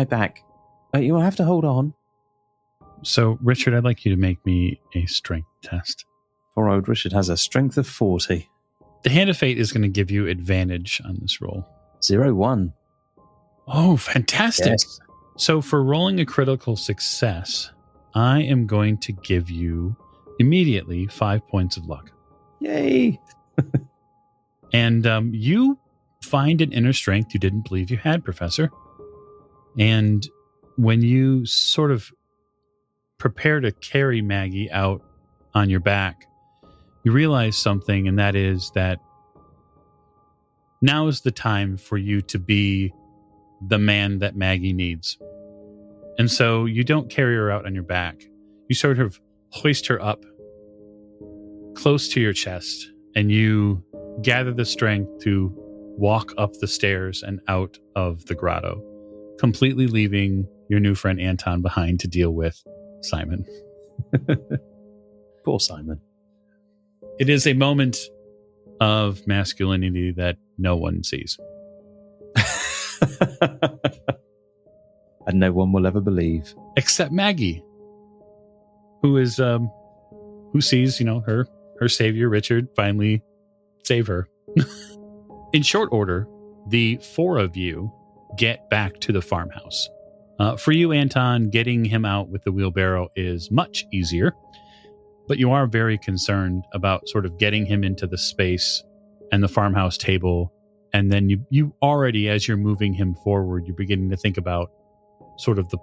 back. You will have to hold on. So, Richard, I'd like you to make me a strength test. Poor old Richard has a strength of 40. The Hand of Fate is going to give you advantage on this roll. 0-1. Oh, fantastic. Yes. So for rolling a critical success, I am going to give you immediately 5 points of luck. Yay! And you find an inner strength you didn't believe you had, Professor. And when you sort of prepare to carry Maggie out on your back, you realize something, and that is that now is the time for you to be the man that Maggie needs. And so you don't carry her out on your back. You sort of hoist her up close to your chest, and you gather the strength to walk up the stairs and out of the grotto, completely leaving your new friend Anton behind to deal with Simon. Poor Simon. It is a moment of masculinity that no one sees. And no one will ever believe. Except Maggie, who sees, her savior, Richard, finally save her. In short order, the four of you get back to the farmhouse. For you, Anton, getting him out with the wheelbarrow is much easier, but you are very concerned about sort of getting him into the space and the farmhouse table. And then you already, as you're moving him forward, you're beginning to think about sort of the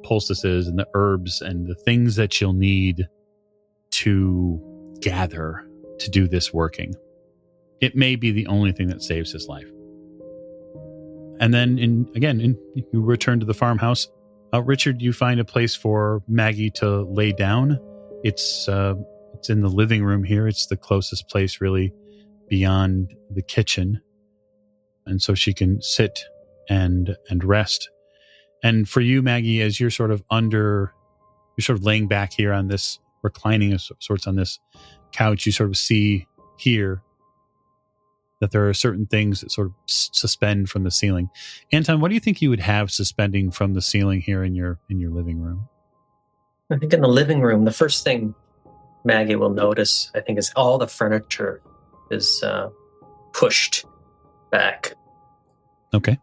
poultices and the herbs and the things that you'll need to gather to do this working. It may be the only thing that saves his life. And then, you return to the farmhouse. Richard, you find a place for Maggie to lay down. It's in the living room here. It's the closest place, really, beyond the kitchen. And so she can sit and rest. And for you, Maggie, as you're sort of laying back here on this, reclining of sorts on this couch, you sort of see here that there are certain things that sort of suspend from the ceiling. Anton, what do you think you would have suspending from the ceiling here in your living room? I think in the living room, the first thing Maggie will notice, I think, is all the furniture is pushed back. Okay.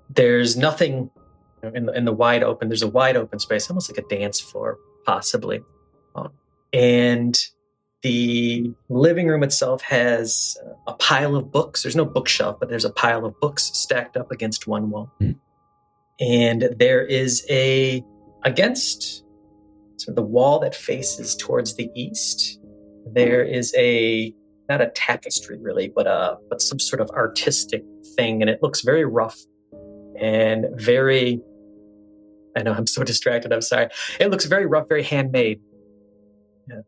There's nothing in the wide open. There's a wide open space, almost like a dance floor, possibly. And the living room itself has a pile of books. There's no bookshelf, but there's a pile of books stacked up against one wall. Mm. And there is against sort of the wall that faces towards the east, there is not a tapestry really, but some sort of artistic thing. And it looks very rough and very, I know I'm so distracted, I'm sorry. It looks very rough, very handmade.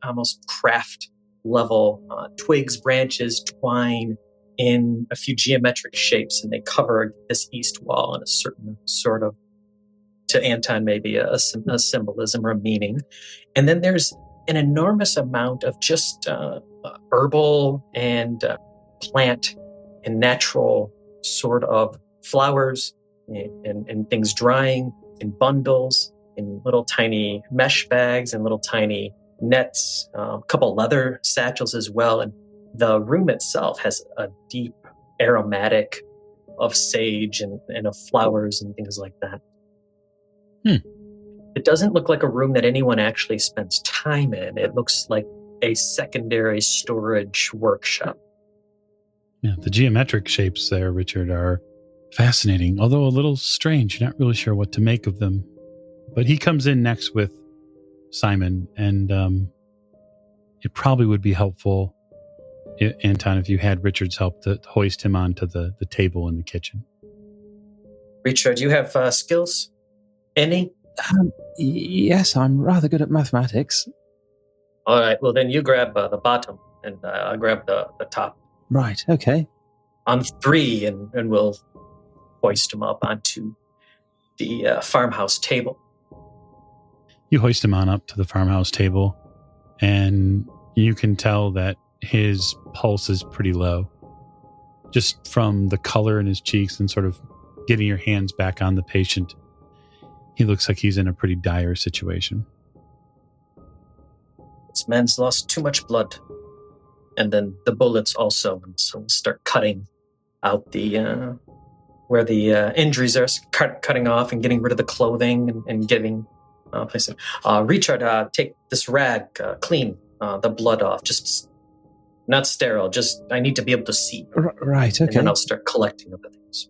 Almost craft level, twigs, branches, twine in a few geometric shapes, and they cover this east wall in a certain sort of, to Anton, maybe a symbolism or a meaning. And then there's an enormous amount of just herbal and plant and natural sort of flowers and things drying in bundles, in little tiny mesh bags and little tiny nets, a couple leather satchels as well. And the room itself has a deep aromatic of sage and of flowers and things like that. It doesn't look like a room that anyone actually spends time in. It looks like a secondary storage workshop. Yeah, the geometric shapes there, Richard, are fascinating, although a little strange. You're not really sure what to make of them. But he comes in next with Simon, and it probably would be helpful, Anton, if you had Richard's help to hoist him onto the table in the kitchen. Richard, do you have skills? Any? Yes, I'm rather good at mathematics. All right, well then you grab the bottom, and I'll grab the top. Right, okay. On 3, and we'll hoist him up onto the farmhouse table. You hoist him on up to the farmhouse table, and you can tell that his pulse is pretty low. Just from the color in his cheeks and sort of getting your hands back on the patient, he looks like he's in a pretty dire situation. This man's lost too much blood. And then the bullets also. And so we'll start cutting out the where the injuries are, cutting off and getting rid of the clothing and giving placing. Richard, take this rag, clean the blood off. Just not sterile. Just I need to be able to see. Right. Okay. And then I'll start collecting other things.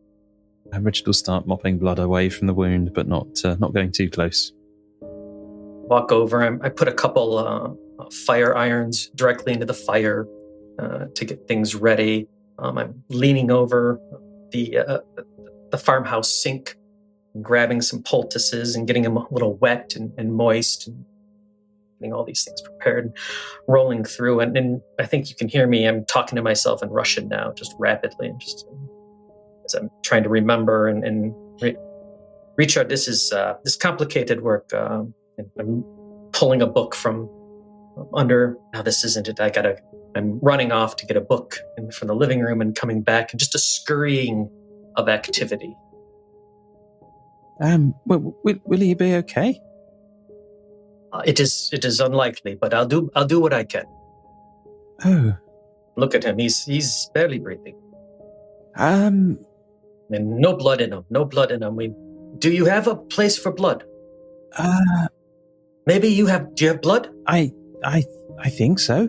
And Richard will start mopping blood away from the wound, but not going too close. Walk over. I put a couple fire irons directly into the fire to get things ready. I'm leaning over the farmhouse sink, and grabbing some poultices and getting them a little wet and moist, and getting all these things prepared, and rolling through. And I think you can hear me. I'm talking to myself in Russian now, just rapidly, and just as I'm trying to remember. Richard, this is this complicated work. I'm pulling a book from under. Now this isn't it. I'm running off to get a book from the living room and coming back, and just a scurrying of activity. Will he be okay? It is unlikely, but I'll do what I can. Oh, look at him. He's barely breathing. And no blood in him. No blood in him. Do you have a place for blood? Maybe you have. Do you have blood? I think so.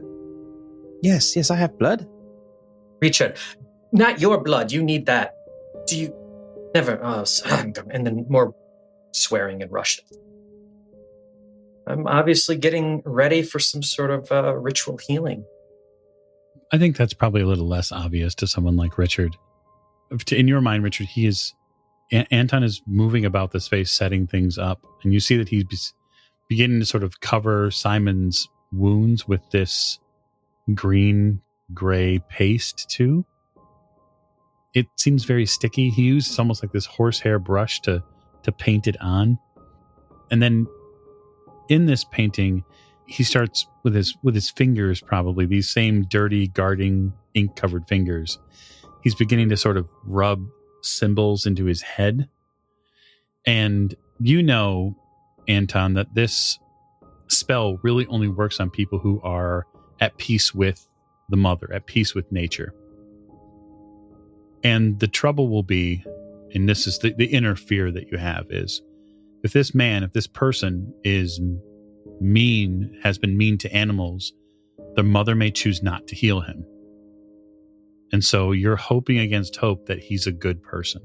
Yes, I have blood. Richard, not your blood. You need that. Do you? Never. And then more swearing in Russian. I'm obviously getting ready for some sort of ritual healing. I think that's probably a little less obvious to someone like Richard. In your mind, Richard, Anton is moving about the space, setting things up, and you see that he's beginning to sort of cover Simon's wounds with this green-gray paste too. It seems very sticky. He uses almost like this horsehair brush to paint it on. And then in this painting, he starts with his fingers, probably these same dirty, guarding, ink-covered fingers. He's beginning to sort of rub symbols into his head. And you know, Anton, that this spell really only works on people who are at peace with the mother, at peace with nature. And the trouble will be, and this is the inner fear that you have, is if this person is mean, has been mean to animals, the mother may choose not to heal him. And so you're hoping against hope that he's a good person.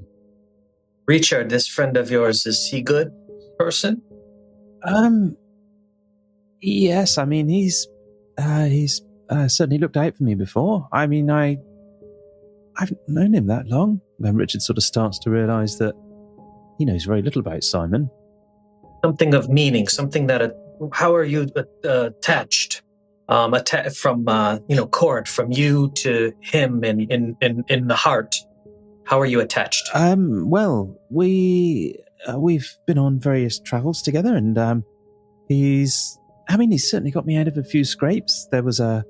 Richard, this friend of yours, is he good person? Yes. I mean, he's certainly looked out for me before. I mean, I've known him that long. Then Richard sort of starts to realise that he knows very little about Simon. Something of meaning, something that. How are you attached? From cord from you to him in the heart. How are you attached? Well, we've been on various travels together, and he's certainly got me out of a few scrapes. There was a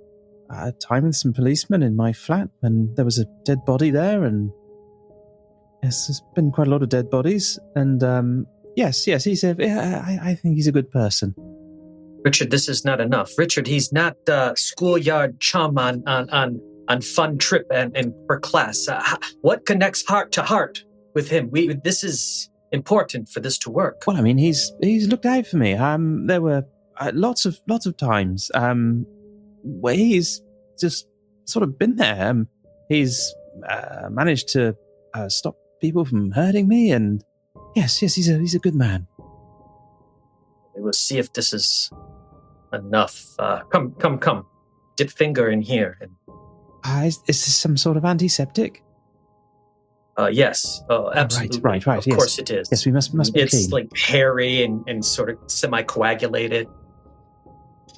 time with some policemen in my flat, and there was a dead body there, and yes, there's been quite a lot of dead bodies, and yes, I think he's a good person. Richard, this is not enough. Richard, he's not schoolyard chum on fun trip and for class. What connects heart to heart with him? This is important for this to work. Well, I mean, he's looked out for me. There were lots of times where he's just sort of been there. He's managed to stop people from hurting me, and yes, he's a good man. We'll see if this is enough. Come. Dip finger in here. Is this some sort of antiseptic? Yes. Absolutely. Right. Of course it is. Yes, we must be It's clean. like hairy and sort of semi-coagulated.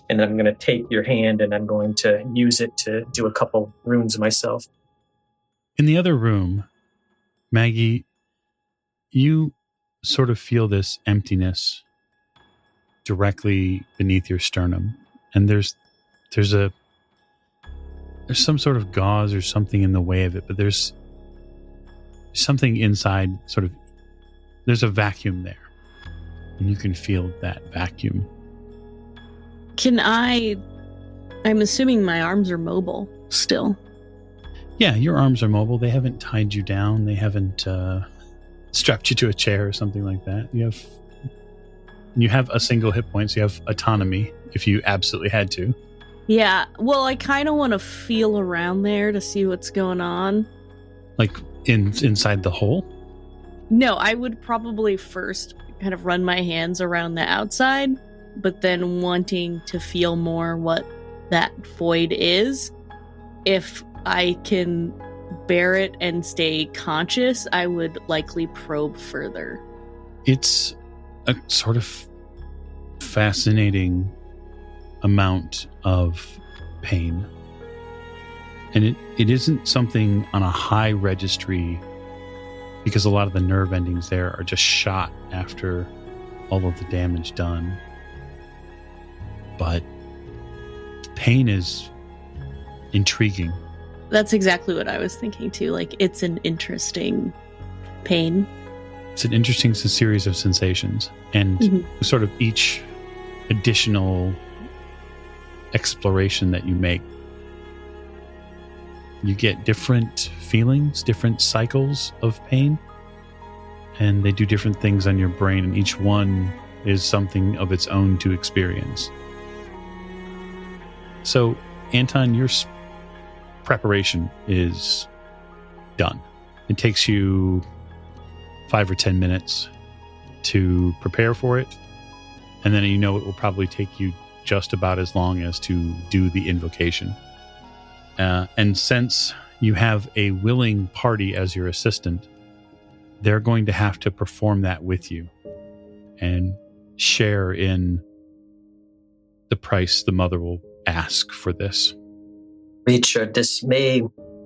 And I'm going to take your hand and I'm going to use it to do a couple runes myself. In the other room, Maggie, you sort of feel this emptiness directly beneath your sternum, and there's some sort of gauze or something in the way of it, but there's something inside, sort of, there's a vacuum there, and you can feel that vacuum. I'm assuming my arms are mobile still. Yeah, your arms are mobile. They haven't tied you down. They haven't strapped you to a chair or something like that. You have a single hit point, so you have autonomy if you absolutely had to. Yeah, well, I kind of want to feel around there to see what's going on. Like inside the hole? No, I would probably first kind of run my hands around the outside, but then wanting to feel more what that void is. If I can bear it and stay conscious, I would likely probe further. It's a sort of fascinating amount of pain. And it isn't something on a high registry, because a lot of the nerve endings there are just shot after all of the damage done. But pain is intriguing. That's exactly what I was thinking too. Like, it's an interesting pain. It's an interesting series of sensations, and sort of each additional exploration that you make, you get different feelings, different cycles of pain, and they do different things on your brain, and each one is something of its own to experience. So, Anton, your preparation is done. It takes you 5 or 10 minutes to prepare for it, and then it will probably take you just about as long as to do the invocation. And since you have a willing party as your assistant, they're going to have to perform that with you and share in the price the mother will ask for this. Richard, this may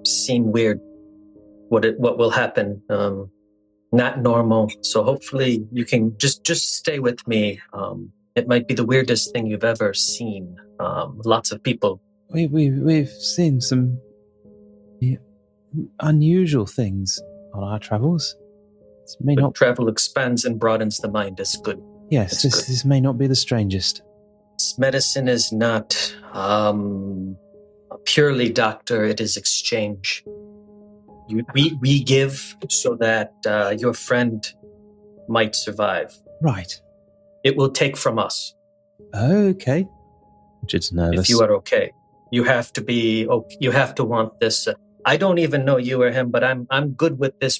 seem weird, what will happen. Not normal. So hopefully you can just stay with me. It might be the weirdest thing you've ever seen. Lots of people. We've seen some unusual things on our travels. Travel expands and broadens the mind. It's good. Yes, this may not be the strangest. This medicine is not purely doctor. It is exchange. We give so that your friend might survive. Right. It will take from us. Okay. Richard's nervous. If you are okay. You have to want this. I don't even know you or him, but I'm good with this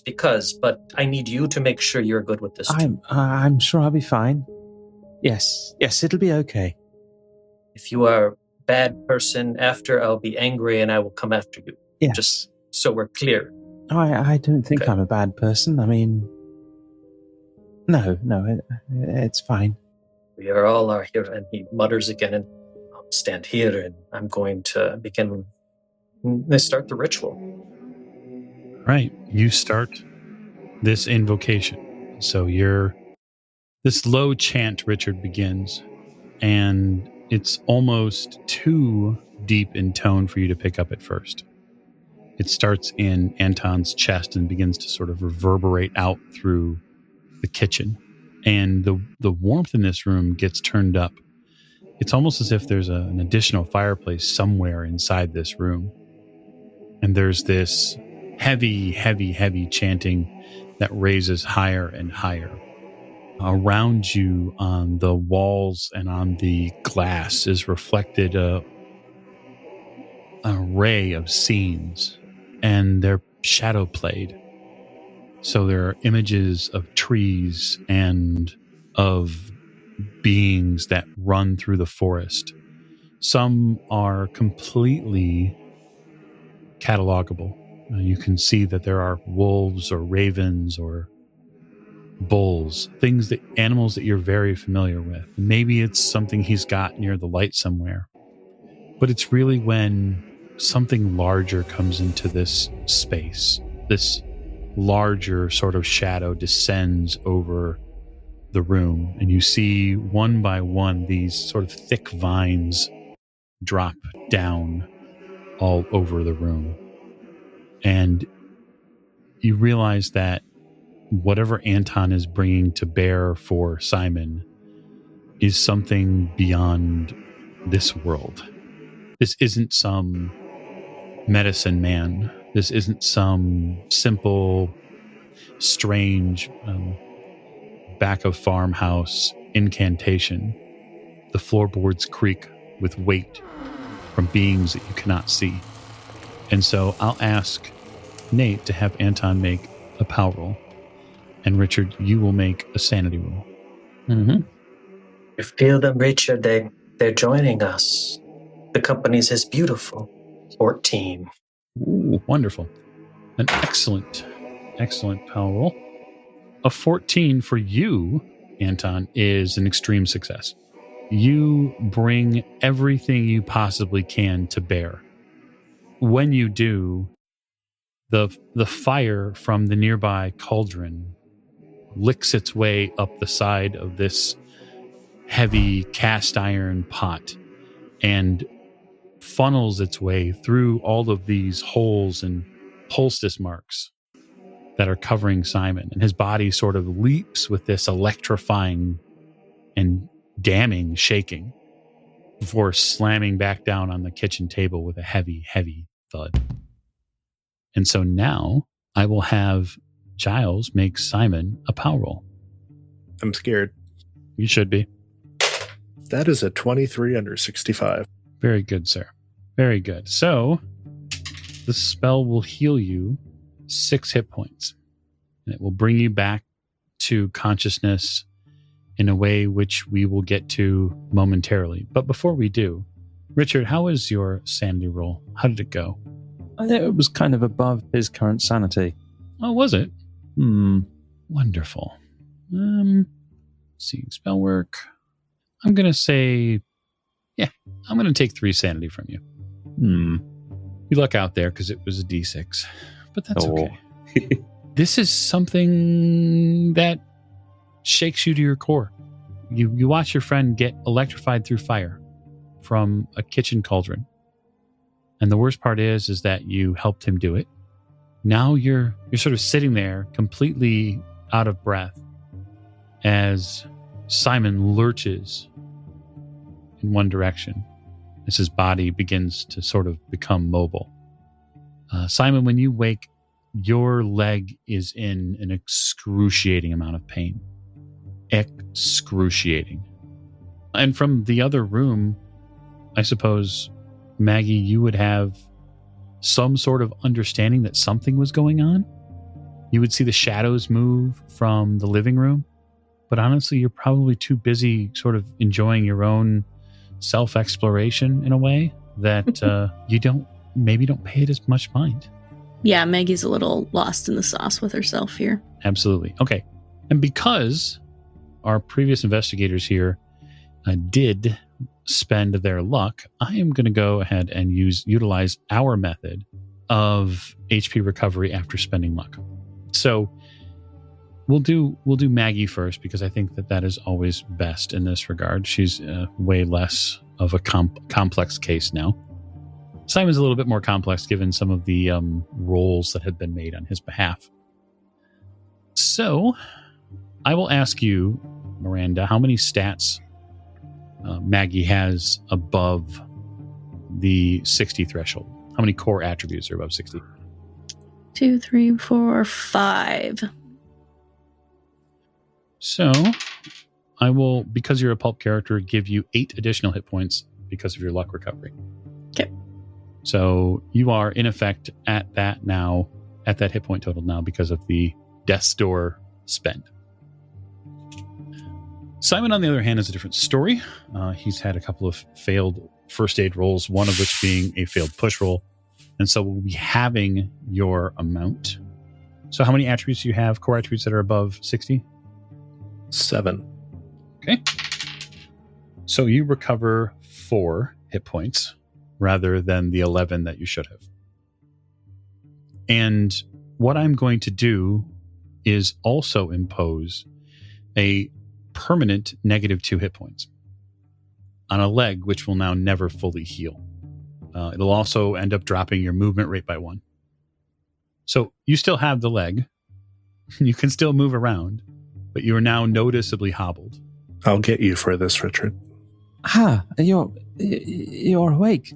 but I need you to make sure you're good with this too. I'm sure I'll be fine. Yes, it'll be okay. If you are a bad person after, I'll be angry and I will come after you. Yes. Just so we're clear. I don't think Okay. I'm a bad person. I mean, no, it's fine. We are all here. And he mutters again, and I'll stand here and I'm going to begin. They start the ritual. Right. You start this invocation. So this low chant, Richard, begins, and it's almost too deep in tone for you to pick up at first. It starts in Anton's chest and begins to sort of reverberate out through the kitchen. And the warmth in this room gets turned up. It's almost as if there's an additional fireplace somewhere inside this room. And there's this heavy, heavy, heavy chanting that raises higher and higher. Around you on the walls and on the glass is reflected an array of scenes, and they're shadow played. So there are images of trees and of beings that run through the forest. Some are completely catalogable. You can see that there are wolves or ravens or bulls, animals that you're very familiar with. Maybe it's something he's got near the light somewhere. But it's really when something larger comes into this space, this larger sort of shadow descends over the room, and you see one by one these sort of thick vines drop down all over the room. And you realize that whatever Anton is bringing to bear for Simon is something beyond this world. This isn't some medicine man This isn't some simple, strange back of farmhouse incantation. The floorboards creak with weight from beings that you cannot see. And so I'll ask Nate to have Anton make a power roll. And Richard, you will make a sanity roll. Mm-hmm. You feel them, Richard. They're joining us. The company's is beautiful. 14. Ooh, wonderful. An excellent power roll. A 14 for you, Anton, is an extreme success. You bring everything you possibly can to bear. When you do, the fire from the nearby cauldron licks its way up the side of this heavy cast iron pot and funnels its way through all of these holes and poultice marks that are covering Simon. And his body sort of leaps with this electrifying and damning shaking before slamming back down on the kitchen table with a heavy, heavy thud. And so now I will have Giles make Simon a power roll. I'm scared. You should be. That is a 23 under 65. Very good, sir. Very good. So the spell will heal you 6 hit points. And it will bring you back to consciousness in a way which we will get to momentarily. But before we do, Richard, how was your sanity roll? How did it go? I think it was kind of above his current sanity. Oh, was it? Wonderful. Let's see, spell work. I'm going to say, I'm going to take 3 sanity from you. You luck out there because it was a D6, but that's okay. This is something that shakes you to your core. You watch your friend get electrified through fire from a kitchen cauldron. And the worst part is that you helped him do it. Now you're sort of sitting there completely out of breath as Simon lurches in one direction as his body begins to sort of become mobile. Simon, when you wake, your leg is in an excruciating amount of pain. Excruciating. And from the other room, I suppose, Maggie, you would have some sort of understanding that something was going on. You would see the shadows move from the living room. But honestly, you're probably too busy sort of enjoying your own self-exploration in a way that you don't pay it as much mind. Yeah, Maggie's a little lost in the sauce with herself here. Absolutely. Okay. And because our previous investigators here did spend their luck, I am going to go ahead and utilize our method of HP recovery after spending luck. So we'll do Maggie first because I think that is always best in this regard. She's way less of a complex case now. Simon's a little bit more complex given some of the rolls that have been made on his behalf. So I will ask you, Miranda, how many stats Maggie has above the 60 threshold? How many core attributes are above 60? 2, 3, 4, 5. So I will, because you're a pulp character, give you 8 additional hit points because of your luck recovery. Okay. So you are in effect at that hit point total now because of the death's door spend. Simon, on the other hand, is a different story. He's had a couple of failed first aid rolls, one of which being a failed push roll. And so we'll be having your amount. So how many attributes do you have, core attributes that are above 60? 7. Okay. So you recover 4 hit points rather than the 11 that you should have. And what I'm going to do is also impose a permanent -2 hit points on a leg, which will now never fully heal. It'll also end up dropping your movement rate by 1. So you still have the leg. You can still move around, but you are now noticeably hobbled. I'll get you for this, Richard. You're awake.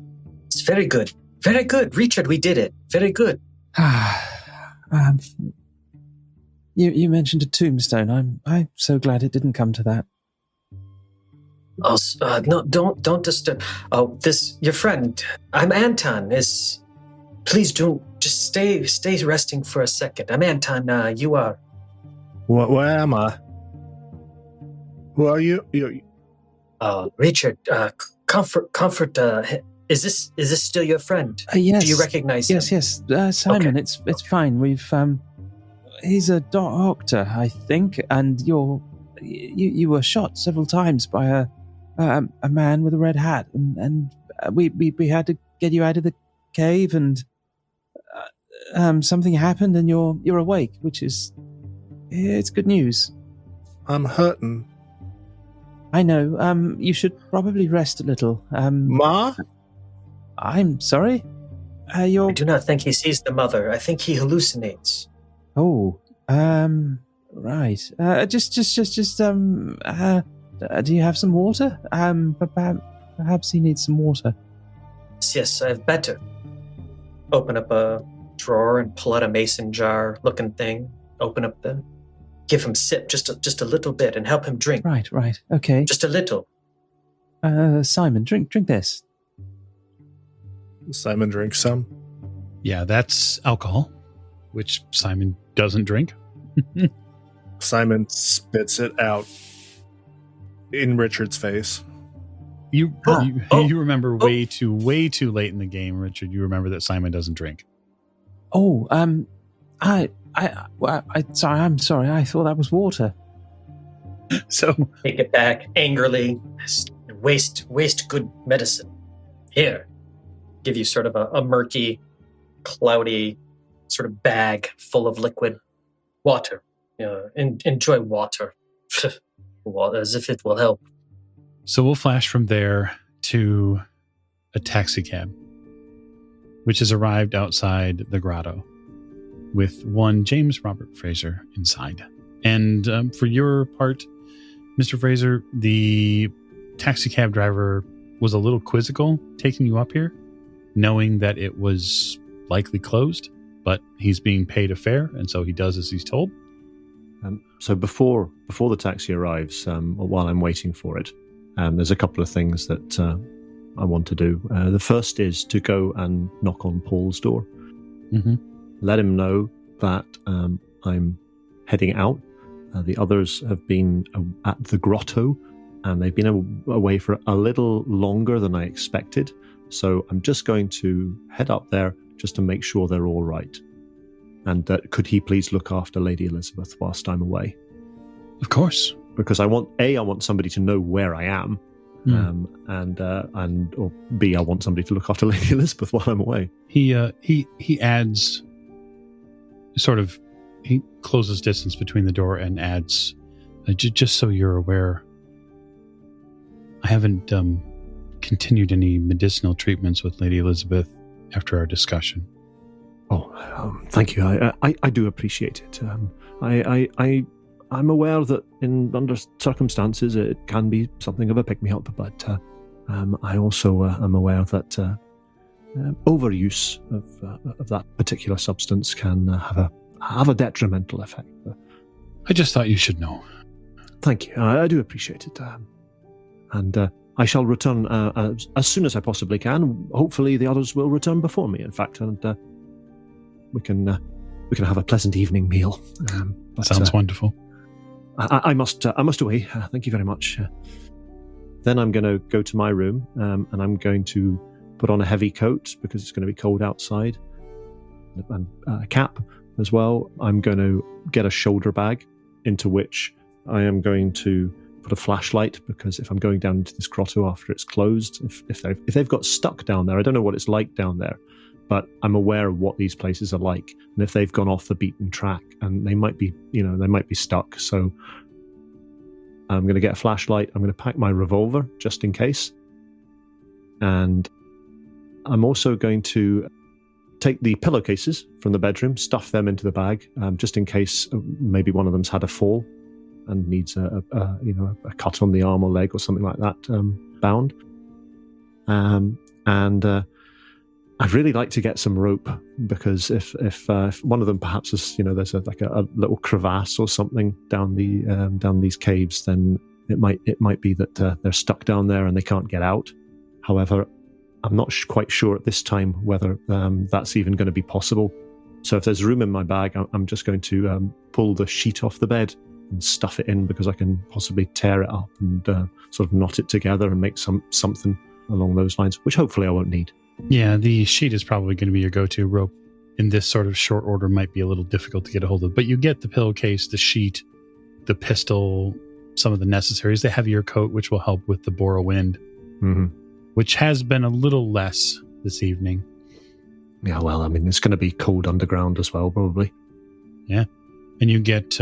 It's very good. Very good. Richard, we did it. Very good. You mentioned a tombstone. I'm so glad it didn't come to that. Oh, no, don't disturb. Oh, your friend. I'm Anton. Please don't just stay resting for a second. I'm Anton. You are. Where am I? Who are you? Richard. Comfort. Is this still your friend? Yes. Do you recognize him? Yes. Simon, Okay. It's fine. We've he's a doctor, I think, and you were shot several times by a man with a red hat, and we had to get you out of the cave, and something happened, and you're awake, which is it's good news. I'm hurting. I know. You should probably rest a little. Ma? I'm sorry. I do not think he sees the mother. I think he hallucinates. Oh. Right. Do you have some water? Perhaps he needs some water. Yes, I've better. Open up a drawer and pull out a mason jar looking thing. Give him sip just a little bit and help him drink. Right. Okay. Just a little. Simon, drink this. Simon drinks some. Yeah, that's alcohol, which Simon doesn't drink. Simon spits it out in Richard's face. You remember way too late in the game, Richard. You remember that Simon doesn't drink. Oh, sorry. I'm sorry. I thought that was water. So take it back angrily. Waste good medicine. Here, give you sort of a murky, cloudy sort of bag full of liquid water. Enjoy water, as if it will help. So we'll flash from there to a taxi cab, which has arrived outside the grotto with one James Robert Fraser inside. And for your part, Mr. Fraser, the taxi cab driver was a little quizzical taking you up here, knowing that it was likely closed, but he's being paid a fare, and so he does as he's told. So before the taxi arrives, while I'm waiting for it, there's a couple of things that I want to do. The first is to go and knock on Paul's door. Mm-hmm. Let him know that I'm heading out. The others have been at the grotto, and they've been away for a little longer than I expected. So I'm just going to head up there just to make sure they're all right. And could he please look after Lady Elizabeth whilst I'm away? Of course. Because I want somebody to know where I am, or B, I want somebody to look after Lady Elizabeth while I'm away. He adds, he closes distance between the door and adds, just so you're aware, I haven't continued any medicinal treatments with Lady Elizabeth after our discussion. Oh, thank you. I do appreciate it. I'm aware that under circumstances it can be something of a pick-me-up, but I also am aware that overuse of that particular substance can have a detrimental effect. I just thought you should know. Thank you. I do appreciate it. And I shall return as soon as I possibly can. Hopefully the others will return before me, in fact, and we can have a pleasant evening meal. Sounds wonderful. I must away. Thank you very much. Then I'm going to go to my room, and I'm going to put on a heavy coat because it's going to be cold outside, and a cap as well. I'm going to get a shoulder bag into which I am going to put a flashlight, because if I'm going down into this grotto after it's closed, if they've got stuck down there, I don't know what it's like down there, but I'm aware of what these places are like, and if they've gone off the beaten track, and they might be stuck. So I'm going to get a flashlight. I'm going to pack my revolver just in case, and I'm also going to take the pillowcases from the bedroom, stuff them into the bag, just in case maybe one of them's had a fall and needs a cut on the arm or leg or something like that, bound. And I'd really like to get some rope, because if one of them perhaps is, there's a little crevasse or something down these caves, then it might be that they're stuck down there and they can't get out. However, I'm not quite sure at this time whether that's even going to be possible. So if there's room in my bag, I'm just going to pull the sheet off the bed and stuff it in, because I can possibly tear it up and sort of knot it together and make something along those lines, which hopefully I won't need. Yeah, the sheet is probably going to be your go-to. Rope in this sort of short order might be a little difficult to get a hold of, but you get the pillowcase, the sheet, the pistol, some of the necessaries, the heavier coat, which will help with the bora wind, which has been a little less this evening. Yeah, well, I mean, it's going to be cold underground as well, probably. Yeah. And you get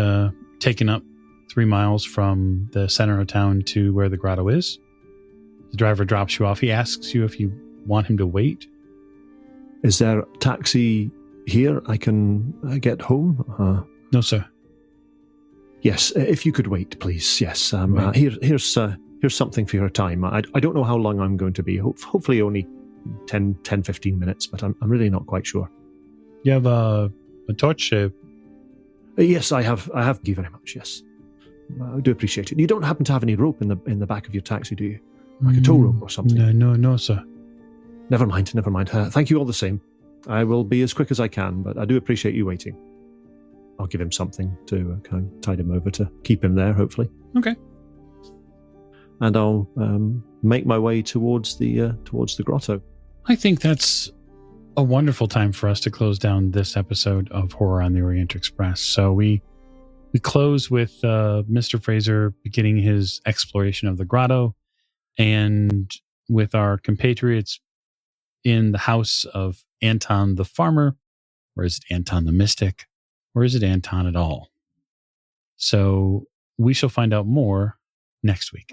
taken up 3 miles from the center of town to where the grotto is. The driver drops you off. He asks you if you want him to wait. Is there a taxi here I can get home? No, sir. Yes, if you could wait, please. Yes. Here's something for your time. I don't know how long I'm going to be. Hopefully only 10, 15 minutes, but I'm really not quite sure. You have a torch? Yes, I have. Thank you very much. Yes, I do appreciate it. You don't happen to have any rope in the back of your taxi, do you? Like a tow rope or something? No, sir. Never mind. Thank you all the same. I will be as quick as I can, but I do appreciate you waiting. I'll give him something to kind of tide him over to keep him there, hopefully. Okay. And I'll make my way towards the grotto. I think that's a wonderful time for us to close down this episode of Horror on the Orient Express. So we close with Mr. Fraser beginning his exploration of the grotto, and with our compatriots in the house of Anton the farmer, or is it Anton the mystic, or is it Anton at all? So we shall find out more next week.